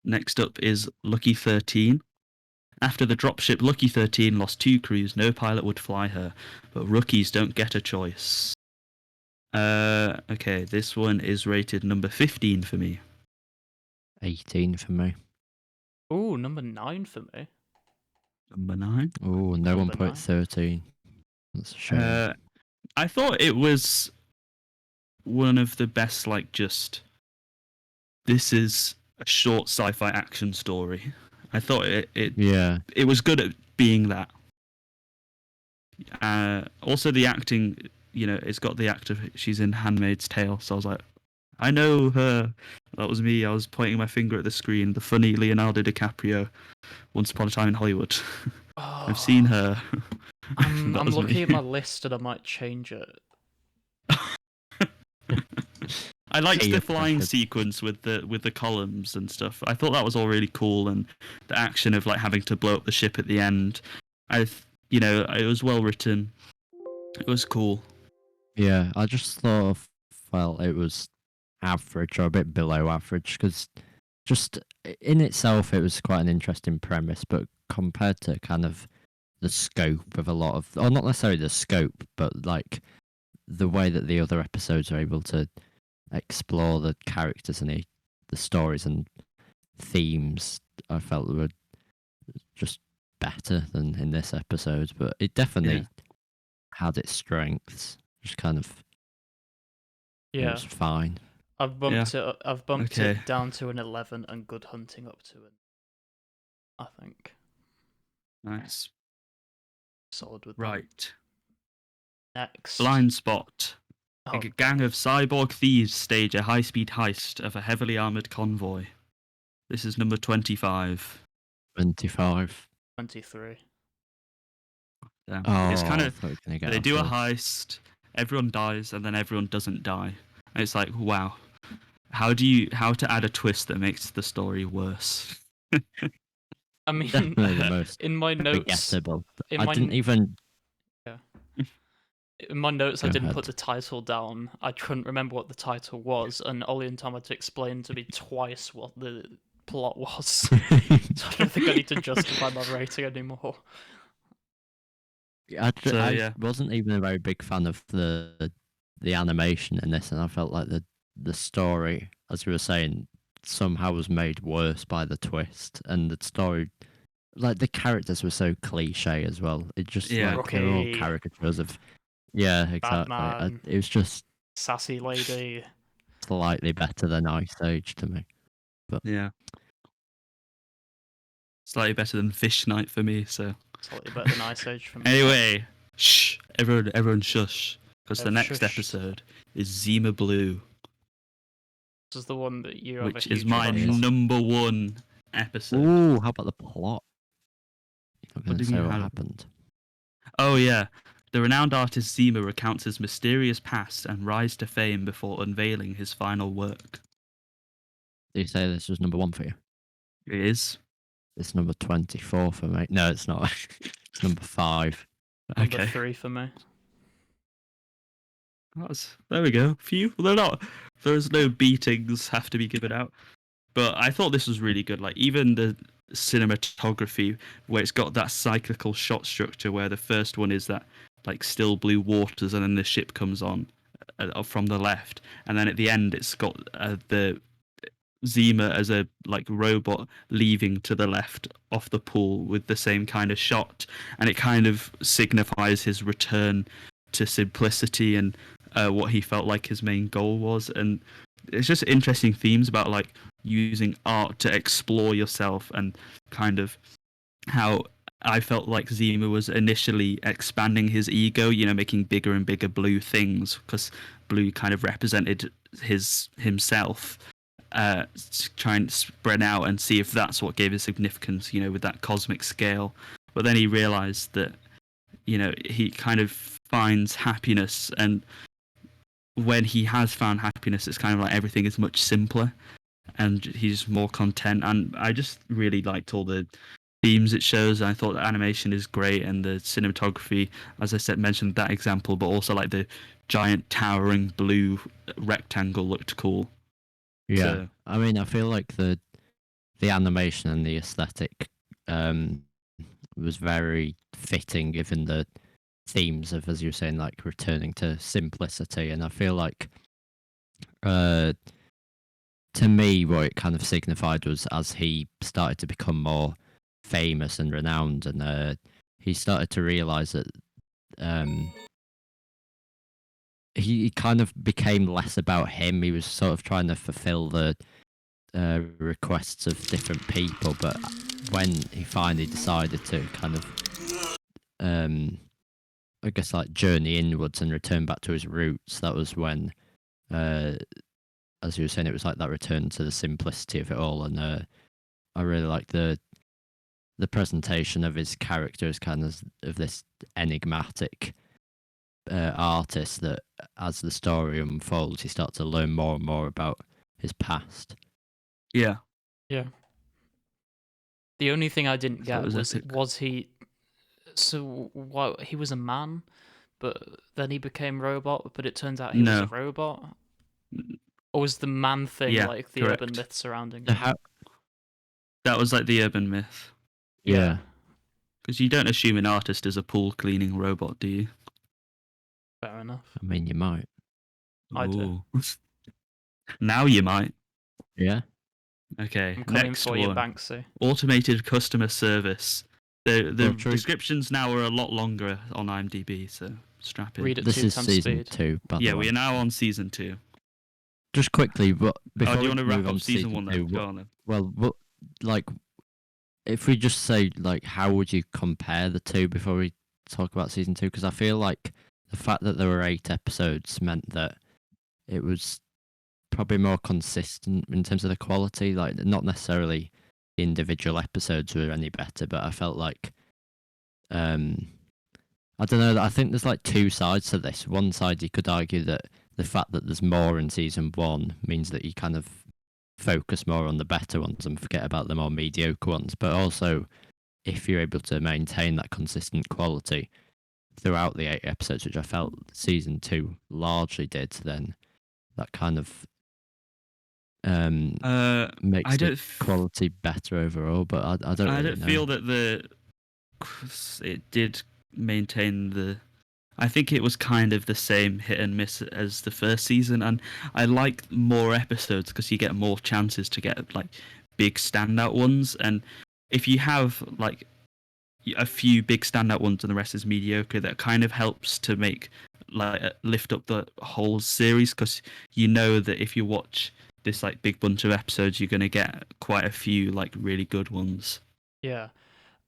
Next up is Lucky 13. After the dropship Lucky 13 lost 2 crews, no pilot would fly her, but rookies don't get a choice. Okay, this one is rated number 15 for me. 18 for me. Ooh, number 9 for me. Number 9. Oh, no one Number put 9. 13. That's a shame. I thought it was one of the best, like, just this is a short sci-fi action story. I thought it was good at being that. Also the acting, it's got the actor, she's in Handmaid's Tale, so I was like, I know her. That was me. I was pointing my finger at the screen. The funny Leonardo DiCaprio, Once Upon a Time in Hollywood. Oh, I've seen her. I'm That was looking me. at my list and I might change it. I liked Peer the flying pressure. sequence with the columns and stuff. I thought that was all really cool, and the action of like having to blow up the ship at the end. It was well written. It was cool. Yeah, I just sort of felt it was average or a bit below average, because just in itself it was quite an interesting premise, but compared to kind of the scope of a lot of, or not necessarily the scope, but like the way that the other episodes are able to explore the characters and the stories and themes, I felt were just better than in this episode. But it definitely had its strengths. Just kind of, it Yeah, was fine. I've bumped Okay. it down to an 11 and Good Hunting up to an, I think. Nice. Solid with that. Right. Next. Blindspot. Oh, A gang of cyborg thieves stage a high-speed heist of a heavily armored convoy. This is number 25. 25. 23. Damn. Oh, It's kind I of, thought you were gonna get they off do a this. heist, everyone dies, and then everyone doesn't die. And it's like, wow. How to add a twist that makes the story worse? I mean, Definitely the most in my notes, forgettable. in I my didn't even. in my notes, I Go didn't ahead. put the title down. I couldn't remember what the title was, and Ollie and Tom had to explain to me twice what the plot was. So I don't think I need to justify my rating anymore. I wasn't even a very big fan of the animation in this, and I felt like the story, as you were saying, somehow was made worse by the twist, and the story, like the characters were so cliche as well. It just Yeah. like they're all Rocky, caricatures of, yeah, exactly. Batman, It was just Sassy Lady. slightly better than Ice Age to me. But Yeah. Slightly better than Fish Night for me, so. Slightly better than Ice Age for me. Anyway, shh, everyone shush, because the next Shushed. episode is Zima Blue, This is the one that you have which a huge is my crush on. number 1 episode. ooh, how about the plot? You're not What going do to you say mean, what how- happened. Oh yeah, the renowned artist Zima recounts his mysterious past and rise to fame before unveiling his final work. Did you say this was number 1 for you? It is. It's number 24 for me. No, it's not. It's number 5. Number Okay. 3 for me. There we go. Few. They're not. There's no beatings have to be given out. But I thought this was really good. Like even the cinematography, where it's got that cyclical shot structure, where the first one is that like still blue waters, and then the ship comes on from the left, and then at the end it's got the Zima as a like robot leaving to the left off the pool with the same kind of shot, and it kind of signifies his return to simplicity and what he felt like his main goal was. And it's just interesting themes about like using art to explore yourself, and kind of how I felt like Zima was initially expanding his ego, making bigger and bigger blue things, because blue kind of represented himself, to try and spread out and see if that's what gave it significance, with that cosmic scale. But then he realized that, he kind of finds happiness, and when he has found happiness, it's kind of like everything is much simpler, and he's more content. And I just really liked all the themes it shows. I thought the animation is great, and the cinematography, as I said, mentioned that example, but also like the giant towering blue rectangle looked cool. Yeah, So, I mean, I feel like the animation and the aesthetic was very fitting given the themes of, as you were saying, like returning to simplicity. And I feel like, to me, what it kind of signified was as he started to become more famous and renowned, and he started to realize that he kind of became less about him. He was sort of trying to fulfill the requests of different people, but when he finally decided to kind of, I guess, like journey inwards and return back to his roots, that was when, as you were saying, it was like that return to the simplicity of it all. And I really like the presentation of his character as kind of this enigmatic artist that, as the story unfolds, you start to learn more and more about his past. yeah. The only thing I didn't get was was he. So what? He was a man, but then he became robot. But it turns out he was a robot. Or was the man thing like the urban myth surrounding him? That was like the urban myth. Yeah. Because you don't assume an artist is a pool cleaning robot, do you? Fair enough. I mean, you might. I do. Now you might. Yeah. Okay. I'm coming next for one. you, Banksy. Automated customer service. The descriptions now are a lot longer on IMDb, so strap in. Read it This 2 is times season speed. 2, by the way. Yeah, we are now on season 2. Just quickly, but before do you want to wrap move up season 1 then? 2, Go on then. well, like, if we just say, like, how would you compare the two before we talk about season 2? Because I feel like the fact that there were 8 episodes meant that it was probably more consistent in terms of the quality. Like, not necessarily the individual episodes were any better, but I felt like, I don't know, I think there's like 2 sides to this. One side, you could argue that the fact that there's more in season 1 means that you kind of focus more on the better ones and forget about the more mediocre ones. But also, if you're able to maintain that consistent quality throughout the 8 episodes, which I felt season 2 largely did, then that kind of makes the quality better overall. But I don't really know. Feel that it did maintain the. I think it was kind of the same hit and miss as the first season, and I like more episodes because you get more chances to get like big standout ones. And if you have like a few big standout ones and the rest is mediocre, that kind of helps to make like lift up the whole series, because you know that if you watch this like big bunch of episodes, you're going to get quite a few like really good ones. Yeah.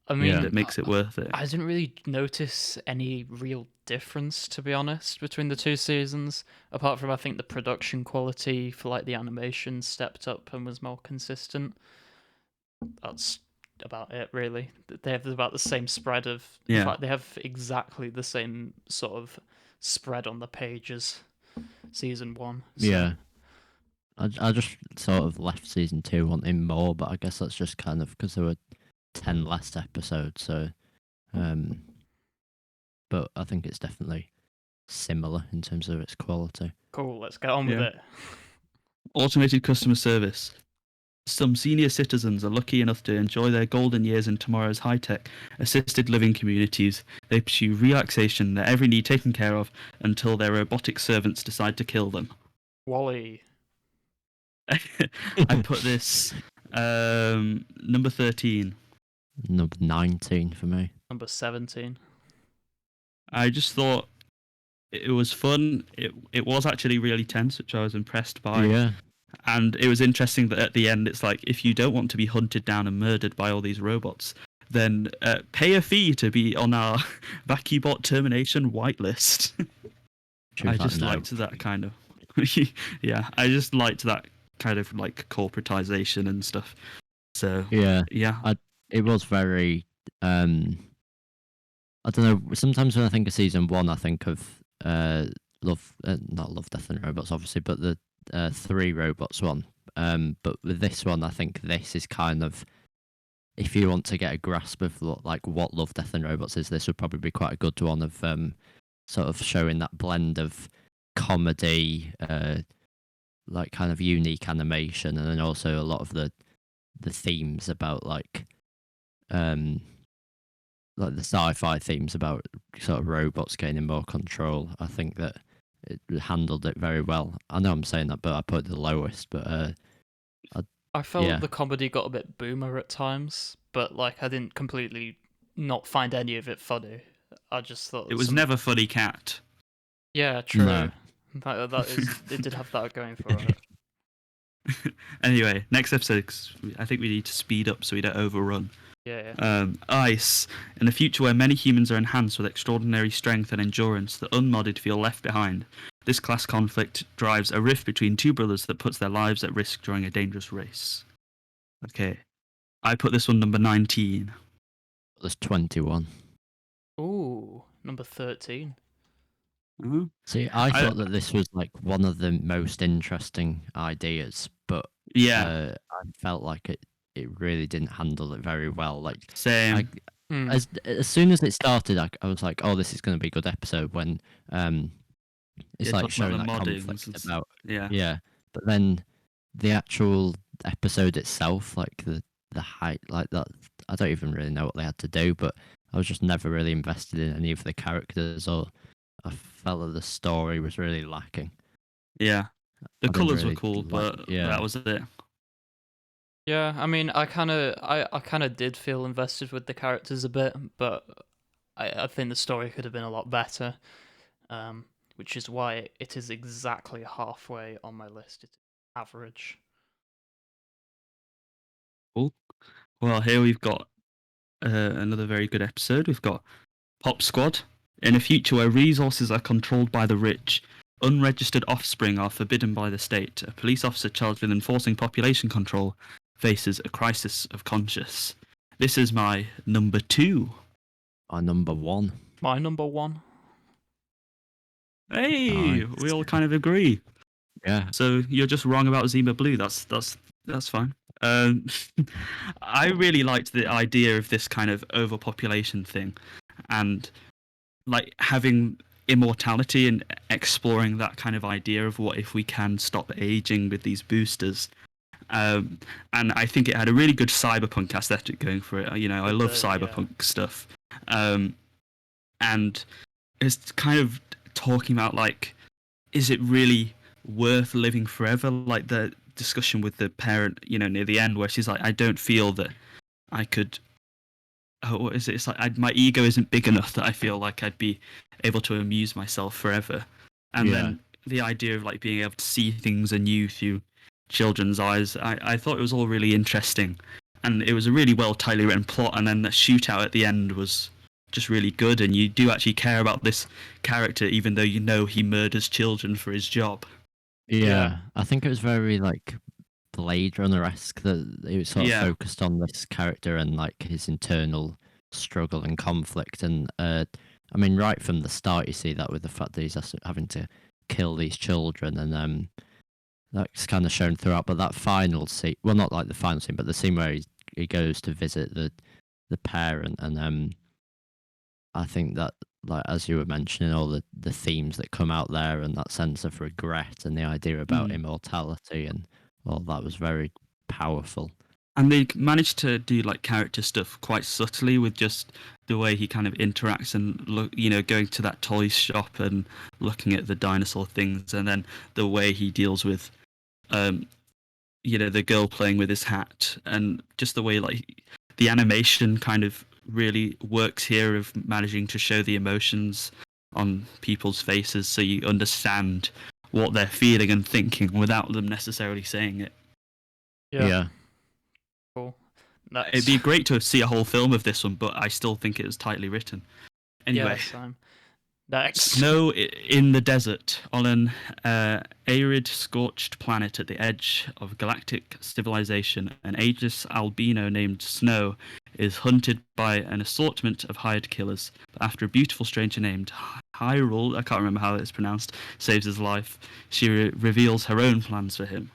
I mean, that makes it worth it. I didn't really notice any real difference, to be honest, between the 2 seasons, apart from I think the production quality for like the animation stepped up and was more consistent. That's about it, really. They have about the same spread of. In fact, they have exactly the same sort of spread on the page as season 1. So. Yeah. I just sort of left season 2 wanting more, but I guess that's just kind of because there were 10 less episodes. So, but I think it's definitely similar in terms of its quality. Cool, let's get on with it. Automated customer service. Some senior citizens are lucky enough to enjoy their golden years in tomorrow's high-tech, assisted living communities. They pursue relaxation, their every need taken care of, until their robotic servants decide to kill them. Wally. I put this number 13. Number 19 for me. Number 17. I just thought it was fun. It was actually really tense, which I was impressed by. Yeah. And it was interesting that at the end, it's like, if you don't want to be hunted down and murdered by all these robots, then pay a fee to be on our VacuBot termination whitelist. I just liked that kind of... yeah, I just liked that kind of like corporatization and stuff. So, yeah. Yeah. It was very... I don't know, sometimes when I think of season 1, I think of not Love, Death and Robots, obviously, but the 3 Robots one. But with this one, I think this is kind of, if you want to get a grasp of like what Love, Death and Robots is, this would probably be quite a good one of sort of showing that blend of comedy, like kind of unique animation, and then also a lot of the themes about like the sci-fi themes about sort of robots gaining more control. I think that it handled it very well. I know I'm saying that, but I put it the lowest. But I felt the comedy got a bit boomer at times, but like I didn't completely not find any of it funny. I just thought it was never funny, Cat. Yeah, true. No. That is, it did have that going for it. Anyway, next episode, 'cause I think we need to speed up so we don't overrun. Yeah. Ice. In a future where many humans are enhanced with extraordinary strength and endurance, the unmodded feel left behind. This class conflict drives a rift between two brothers that puts their lives at risk during a dangerous race. Okay. I put this one number 19. there's 21. Ooh, number 13. Mm-hmm. See, I thought that this was like one of the most interesting ideas, but yeah, I felt like it really didn't handle it very well. Like, same. As soon as it started, I was like, "Oh, this is going to be a good episode." When it's like showing that conflict about yeah. But then the actual episode itself, like the height, like that, I don't even really know what they had to do. But I was just never really invested in any of the characters, or I felt that the story was really lacking. Yeah, the colours were cool, but that was it. Yeah, I mean, I kind of did feel invested with the characters a bit, but I think the story could have been a lot better, which is why it is exactly halfway on my list. It's average. Cool. Well, here we've got another very good episode. We've got Pop Squad. In a future where resources are controlled by the rich, unregistered offspring are forbidden by the state. A police officer charged with enforcing population control faces a crisis of conscience. This is my number 2. My number 1. My number 1. Hey, we all kind of agree. Yeah. So you're just wrong about Zima Blue. That's fine. I really liked the idea of this kind of overpopulation thing, and like having immortality and exploring that kind of idea of what if we can stop aging with these boosters. And I think it had a really good cyberpunk aesthetic going for it. You know, I love cyberpunk stuff. And it's kind of talking about, like, is it really worth living forever? Like the discussion with the parent, you know, near the end, where she's like, I don't feel that I could... Oh, what is it? It's like my ego isn't big enough that I feel like I'd be able to amuse myself forever. And then the idea of, like, being able to see things anew through children's eyes, I thought it was all really interesting, and it was a really well tightly written plot, and then the shootout at the end was just really good, and you do actually care about this character even though you know he murders children for his job. Yeah. I think it was very like Blade Runner-esque, that it was sort of focused on this character and like his internal struggle and conflict, and I mean right from the start you see that with the fact that he's having to kill these children, and that's kind of shown throughout. But that final scene, well, not like the final scene, but the scene where he goes to visit the parent, and I think that, like as you were mentioning, all the themes that come out there, and that sense of regret, and the idea about immortality, and all that was very powerful. And they managed to do like character stuff quite subtly with just the way he kind of interacts and going to that toy shop and looking at the dinosaur things, and then the way he deals with, the girl playing with his hat, and just the way like the animation kind of really works here of managing to show the emotions on people's faces, so you understand what they're feeling and thinking without them necessarily saying it. Yeah. Cool. It'd be great to see a whole film of this one, but I still think it was tightly written. Anyway, next. Snow in the desert on an arid, scorched planet at the edge of galactic civilization. An ageless albino named Snow is hunted by an assortment of hired killers. But after a beautiful stranger named Hyrule, I can't remember how it's pronounced, saves his life, she reveals her own plans for him.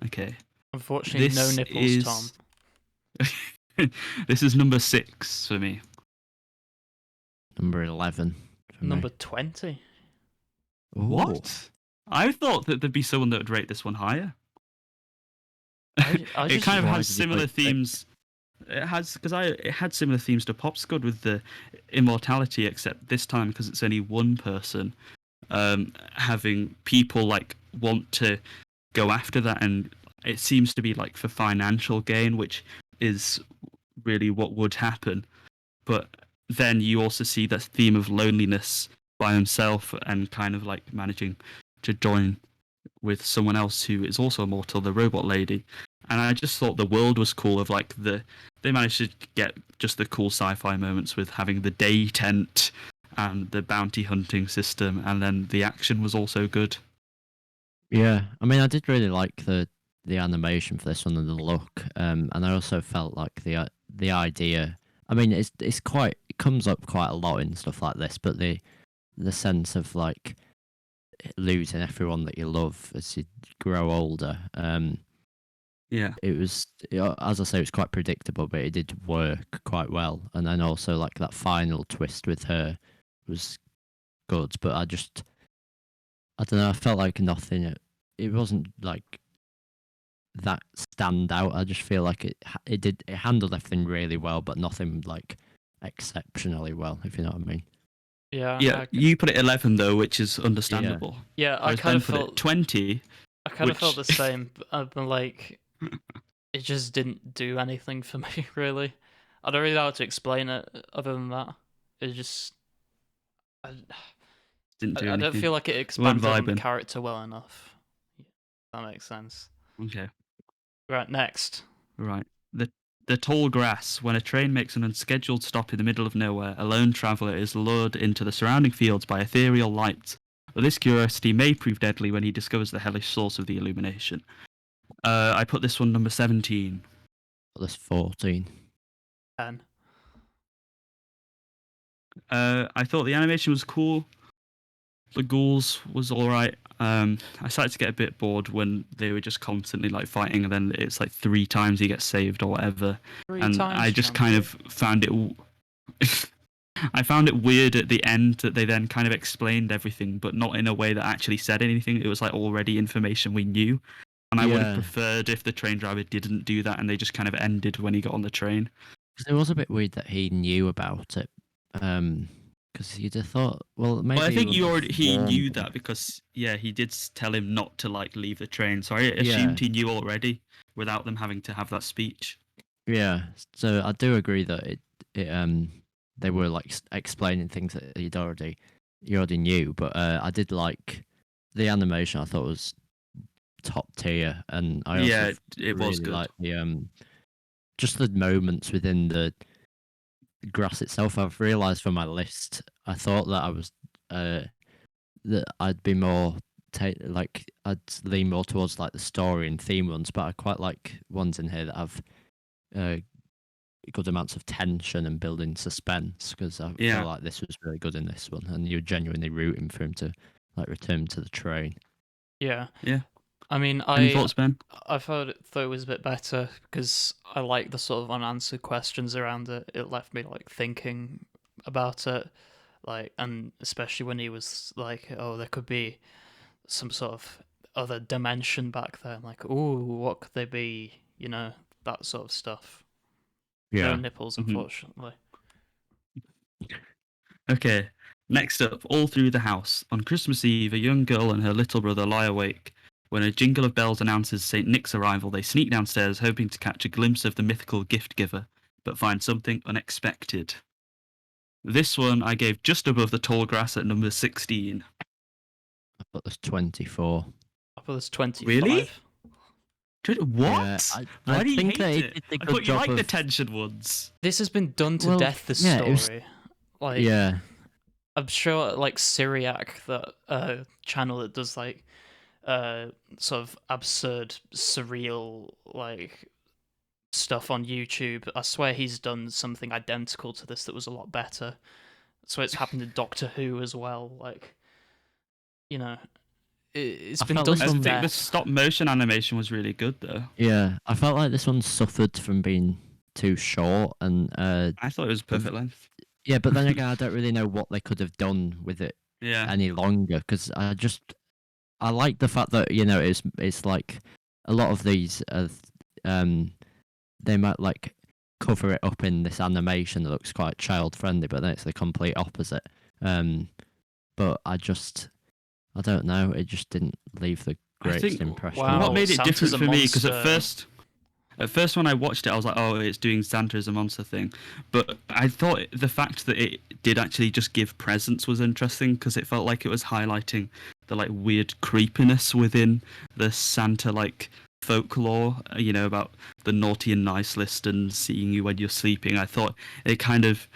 Okay. Unfortunately, no nipples, Tom. This is number 6 for me. Number 11. Number 20. What? I thought that there'd be someone that would rate this one higher. It kind of has similar themes. It had similar themes to Pop Squad with the immortality, except this time because it's only one person, having people like want to go after that, and it seems to be like for financial gain, which is really what would happen. But then you also see that theme of loneliness by himself and kind of like managing to join with someone else who is also immortal, the robot lady. And I just thought the world was cool of like they managed to get just the cool sci-fi moments with having the day tent and the bounty hunting system, and then the action was also good. Yeah, I mean, I did really like the animation for this one and the look, and I also felt like the idea. I mean, it comes up quite a lot in stuff like this, but the sense of like losing everyone that you love as you grow older. Yeah, it was, as I say, it was quite predictable, but it did work quite well. And then also like that final twist with her was good, but I don't know. I felt like nothing. It wasn't like that stand out. I just feel like it handled everything really well, but nothing like exceptionally well, if you know what I mean. Yeah. You put it 11 though, which is understandable. Yeah, I kind of felt 20. I kind of felt the same, but like it just didn't do anything for me really. I don't really know how to explain it other than that. It just Didn't do I anything. don't feel like it expanded on the character well enough. If that makes sense. Okay. Right, next. Right. The tall grass. When a train makes an unscheduled stop in the middle of nowhere, a lone traveller is lured into the surrounding fields by ethereal light. But this curiosity may prove deadly when he discovers the hellish source of the illumination. I put this one number 17. This 14. 10. I thought the animation was cool. The ghouls was alright. I started to get a bit bored when they were just constantly like fighting, and then it's like 3 times he gets saved or whatever. I just kind of found it. I found it weird at the end that they then kind of explained everything, but not in a way that actually said anything. It was like already information we knew, and I would have preferred if the train driver didn't do that and they just kind of ended when he got on the train. It was a bit weird that he knew about it. Because you'd have thought, well, maybe. Well, I think he knew that because he did tell him not to like leave the train. So I assumed he knew already without them having to have that speech. Yeah, so I do agree that they were like explaining things that you already knew, but I did like the animation. I thought was top tier, and I also it was good. Like the just the moments within the grass itself. I've realised from my list, I thought that I was that I'd be more I'd lean more towards like the story and theme ones, but I quite like ones in here that have good amounts of tension and building suspense, because I feel like this was really good in this one, and you're genuinely rooting for him to like return to the train. Yeah. I mean, Any thoughts, Ben? I thought it was a bit better because I like the sort of unanswered questions around it. It left me like thinking about it, like, and especially when he was like, "Oh, there could be some sort of other dimension back there." I'm like, "Ooh, what could they be? that sort of stuff. Yeah. No nipples, unfortunately. Okay, next up, all through the house. On Christmas Eve, a young girl and her little brother lie awake. When a jingle of bells announces St. Nick's arrival, they sneak downstairs, hoping to catch a glimpse of the mythical gift giver, but find something unexpected. This one I gave just above the tall grass at number 16. I put this 24. I put this 25. Really? What? Yeah, Why I do you think hate that it? it did a I good thought you job liked the of- tension ones. This has been done to Well, death, this yeah, it was- story. Like, Yeah. I'm sure, like, Syriac, that channel that does, like, sort of absurd, surreal, like, stuff on YouTube. I swear he's done something identical to this that was a lot better. So it's happened in Doctor Who as well. Like, it's I been felt done this I to one- think the death. stop motion animation was really good, though. Yeah, I felt like this one suffered from being too short, and I thought it was perfect length. yeah, but then again, I don't really know what they could have done with it Yeah. any longer, because I like the fact that it's like a lot of these they might like cover it up in this animation that looks quite child friendly, but then it's the complete opposite. But I don't know, it just didn't leave the I greatest think impression. Wow. what made it Santa's different a for me, because monster. at first when I watched it, I was like, oh, it's doing Santa as a monster thing. But I thought the fact that it did actually just give presents was interesting, because it felt like it was highlighting the like weird creepiness within the Santa like folklore, about the naughty and nice list and seeing you when you're sleeping. I thought it kind of,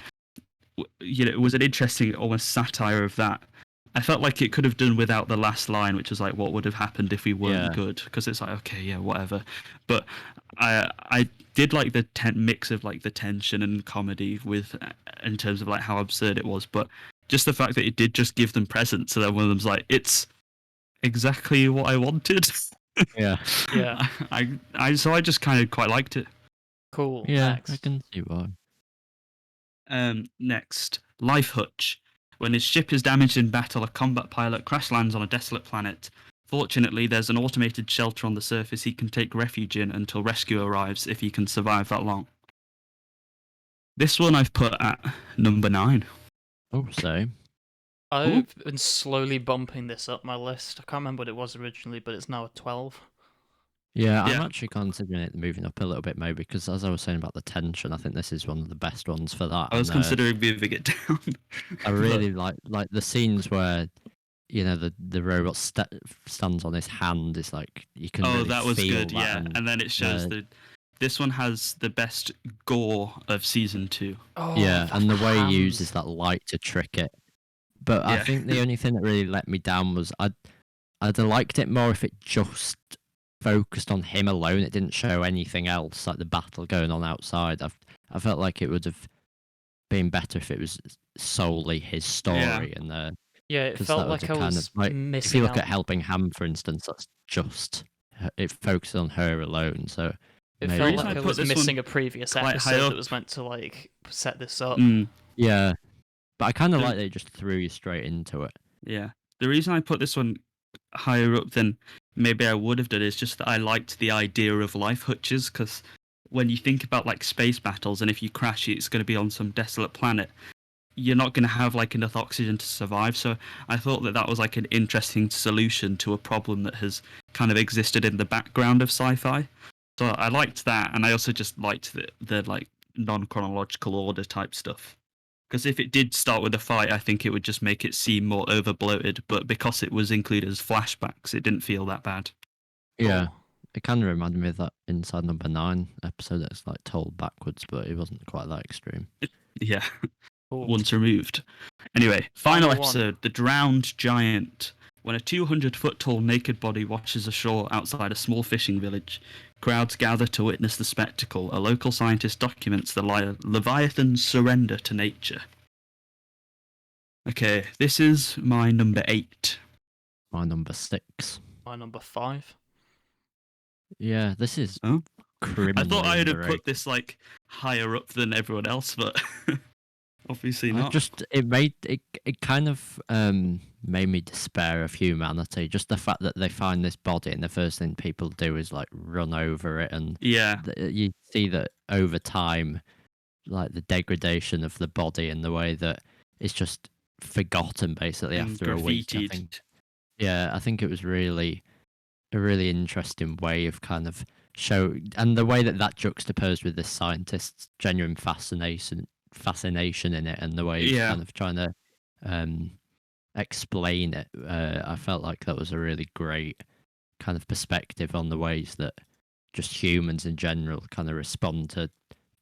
it was an interesting almost satire of that. I felt like it could have done without the last line, which was like, what would have happened if we weren't Yeah. good? Because it's like, okay, yeah, whatever. But I did like the mix of like the tension and comedy with, in terms of like how absurd it was. But just the fact that it did just give them presents, so that one of them's like, it's exactly what I wanted. Yeah, Yeah. So I just kind of quite liked it. Cool. yeah, Next. I can see why. Next, Life Hutch. When his ship is damaged in battle, a combat pilot crash lands on a desolate planet. Fortunately, there's an automated shelter on the surface he can take refuge in until rescue arrives, if he can survive that long. This one I've put at number 9. Oh, same. I've been slowly bumping this up my list. I can't remember what it was originally, but it's now a 12. Yeah, I'm Yeah. actually considering it moving up a little bit, maybe, because as I was saying about the tension, I think this is one of the best ones for that. I was and, considering moving it down. I really like the scenes where the robot stands on his hand. Is like you can. Oh, really that was feel good, that, yeah. And then it shows uh, this one has the best gore of season 2. Oh, yeah, and the way he hands. uses that light to trick it. But I Yeah. think the only thing that really let me down was I'd have liked it more if it just focused on him alone. It didn't show anything else, like the battle going on outside. I felt like it would have been better if it was solely his story, and Yeah, it 'cause felt that would like have I kind was of, like, if missing you look out. at Helping Hand, for instance, that's just it focuses on her alone. So It maybe felt reason like I I put was this one missing a previous quite high episode up- that was meant to like set this up. yeah, but I kind of The- like that it just threw you straight into it. Yeah. The reason I put this one higher up than maybe I would have done is just that I liked the idea of life hutches, because when you think about like space battles, and if you crash, it's going to be on some desolate planet, you're not going to have like enough oxygen to survive. So I thought that was like an interesting solution to a problem that has kind of existed in the background of sci-fi. So I liked that, and I also just liked the like non-chronological order type stuff. Because if it did start with a fight, I think it would just make it seem more over-bloated. But because it was included as flashbacks, it didn't feel that bad. Yeah, Cool. it kind of reminded me of that Inside Number 9 episode that's like told backwards, but it wasn't quite that extreme. Yeah, Cool. once removed. Anyway, final Final one. episode, The Drowned Giant. When a 200-foot-tall naked body washes ashore outside a small fishing village, crowds gather to witness the spectacle. A local scientist documents the Leviathan's surrender to nature. Okay, this is my number 8. My number 6. My number 5. Yeah, this is Oh? I criminally thought I would have underrated. put this like higher up than everyone else, but Obviously not. It kind of made me despair of humanity. Just the fact that they find this body and the first thing people do is like run over it, and Yeah. you see that over time, like the degradation of the body and the way that it's just forgotten basically And after a week. I think it was really a really interesting way of kind of and the way that juxtaposed with this scientist's genuine fascination in it, and the way he's kind of trying to explain it. I felt like that was a really great kind of perspective on the ways that just humans in general kind of respond to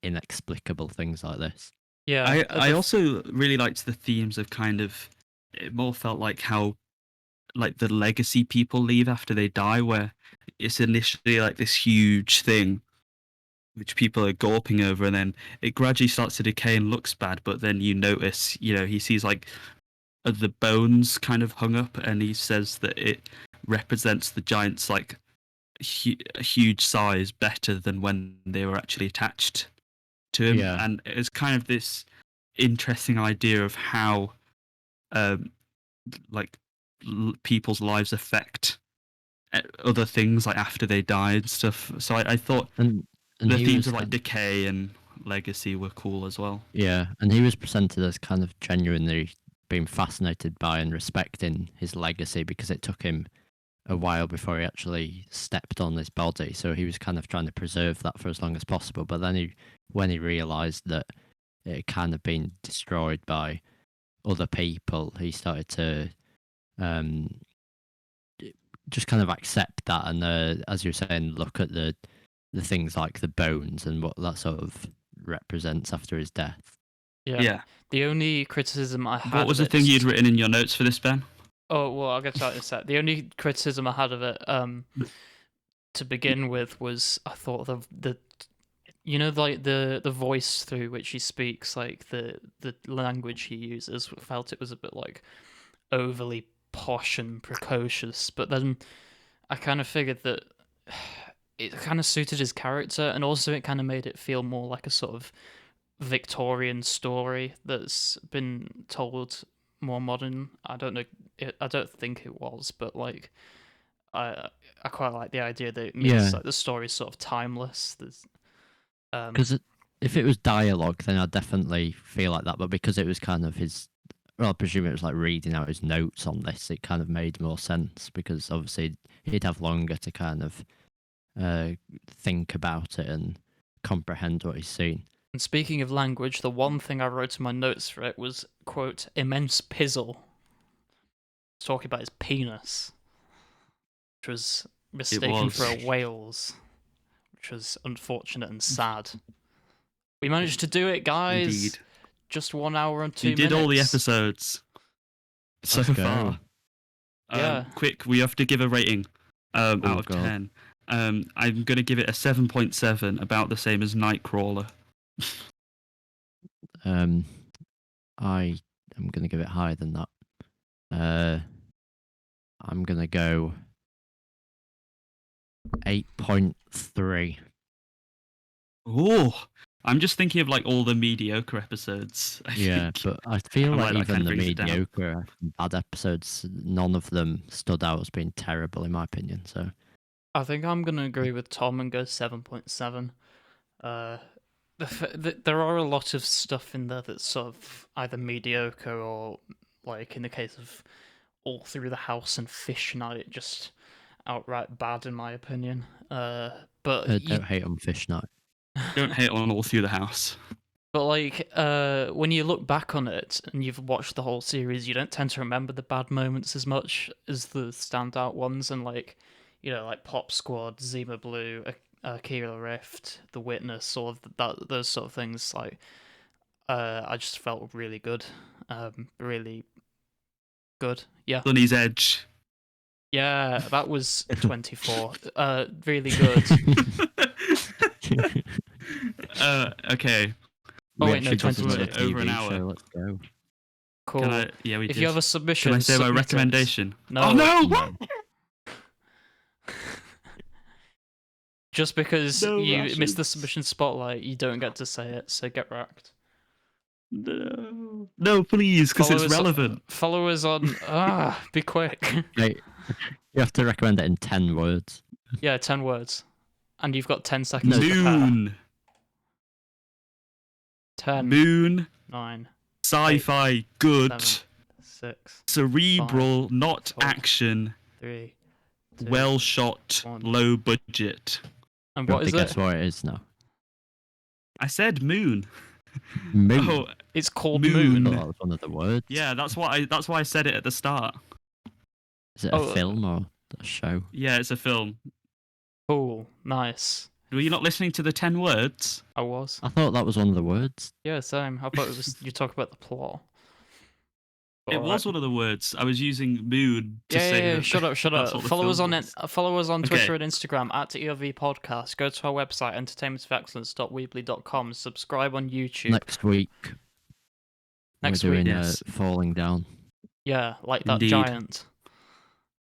inexplicable things like this. Yeah, I also really liked the themes of kind of, it more felt like how like the legacy people leave after they die, where it's initially like this huge thing which people are gawping over, and then it gradually starts to decay and looks bad, but then you notice, he sees like the bones kind of hung up, and he says that it represents the giants like a huge size better than when they were actually attached to him. Yeah. And it's kind of this interesting idea of how like people's lives affect other things like after they die and stuff. So I thought and the themes of like decay and legacy were cool as well. Yeah, and he was presented as kind of genuinely being fascinated by and respecting his legacy, because it took him a while before he actually stepped on his body. So he was kind of trying to preserve that for as long as possible. But then when he realised that it had kind of been destroyed by other people, he started to just kind of accept that, and as you were saying, look at the things like the bones and what that sort of represents after his death. Yeah. The only criticism I had. What was the thing you'd written in your notes for this, Ben? Oh well, I'll get to that in a sec. The only criticism I had of it, to begin with, was I thought the like the voice through which he speaks, like the language he uses, felt it was a bit like overly posh and precocious. But then I kind of figured that it kind of suited his character, and also it kind of made it feel more like a sort of Victorian story that's been told more modern. I don't know. I don't think it was, but like I quite like the idea that it means like the story's sort of timeless. Because if it was dialogue, then I'd definitely feel like that. But because it was kind of I presume it was like reading out his notes on this, it kind of made more sense, because obviously he'd have longer to kind of think about it and comprehend what he's seen. And speaking of language, the one thing I wrote in my notes for it was, quote, immense pizzle. Talking about his penis, which was mistaken for a whale's, which was unfortunate and sad. We managed to do it, guys. Indeed. Just 1 hour and 2 minutes. We did all the episodes so far. Yeah. Quick, we have to give a rating out of 10. I'm going to give it a 7.7, about the same as Nightcrawler. I am going to give it higher than that. I'm going to go 8.3. Oh, I'm just thinking of like all the mediocre episodes. I think. But I feel like even the brings it down. mediocre bad episodes, none of them stood out as being terrible in my opinion. So I think I'm going to agree with Tom and go 7.7. There are a lot of stuff in there that's sort of either mediocre or, like in the case of All Through the House and Fish Night, just outright bad in my opinion. But don't hate on Fish Night. Don't hate on All Through the House. But like, when you look back on it and you've watched the whole series, you don't tend to remember the bad moments as much as the standout ones. And like, like Pop Squad, Zima Blue, Aquila Rift, The Witness, all of those sort of things. Like, I just felt really good, really good. Yeah. Sonnie's Edge. Yeah, that was 24. Really good. Okay. Oh wait, no, 28. Over an hour. Show. Let's go. Cool. Yeah, we if did. You have a submission, can I say my recommendation? No. Oh no! Just because you missed the submission spotlight, you don't get to say it. So get wrecked. No, please, because it's Follow us- relevant. Follow us on. Be quick. Right. You have to recommend it in 10 words. Yeah, 10 words. And you've got 10 seconds to prepare. Moon. 10, Moon. 9, Sci-fi. Good. 7, 6, Cerebral, 5, not 4, action. 3, 2, Well shot. 1. Low budget. And You what have is to guess it? what it is now. I said moon. Moon. Oh, It's called Moon. Oh, Moon. that was one of the words. yeah, that's why I said it at the start. Is it Oh, a film or a show? Yeah, it's a film. Cool. Nice. Were you not listening to the 10 words? I was. I thought that was one of the words. Yeah, same. I thought it was you talk about the plot. It Alright. was one of the words. I was using moon to say Yeah. that Shut up. that's what the Follow us film on was. follow us on Okay. Twitter and Instagram at EOV Podcast. Go to our website entertainmentofexcellence.weebly.com. Subscribe on YouTube. Next week. Next we're week. doing Yes. Falling Down. Yeah, like that Indeed. giant.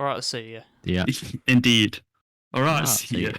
Alright, see ya. Yeah. Indeed. All right, Ah, see see ya. ya.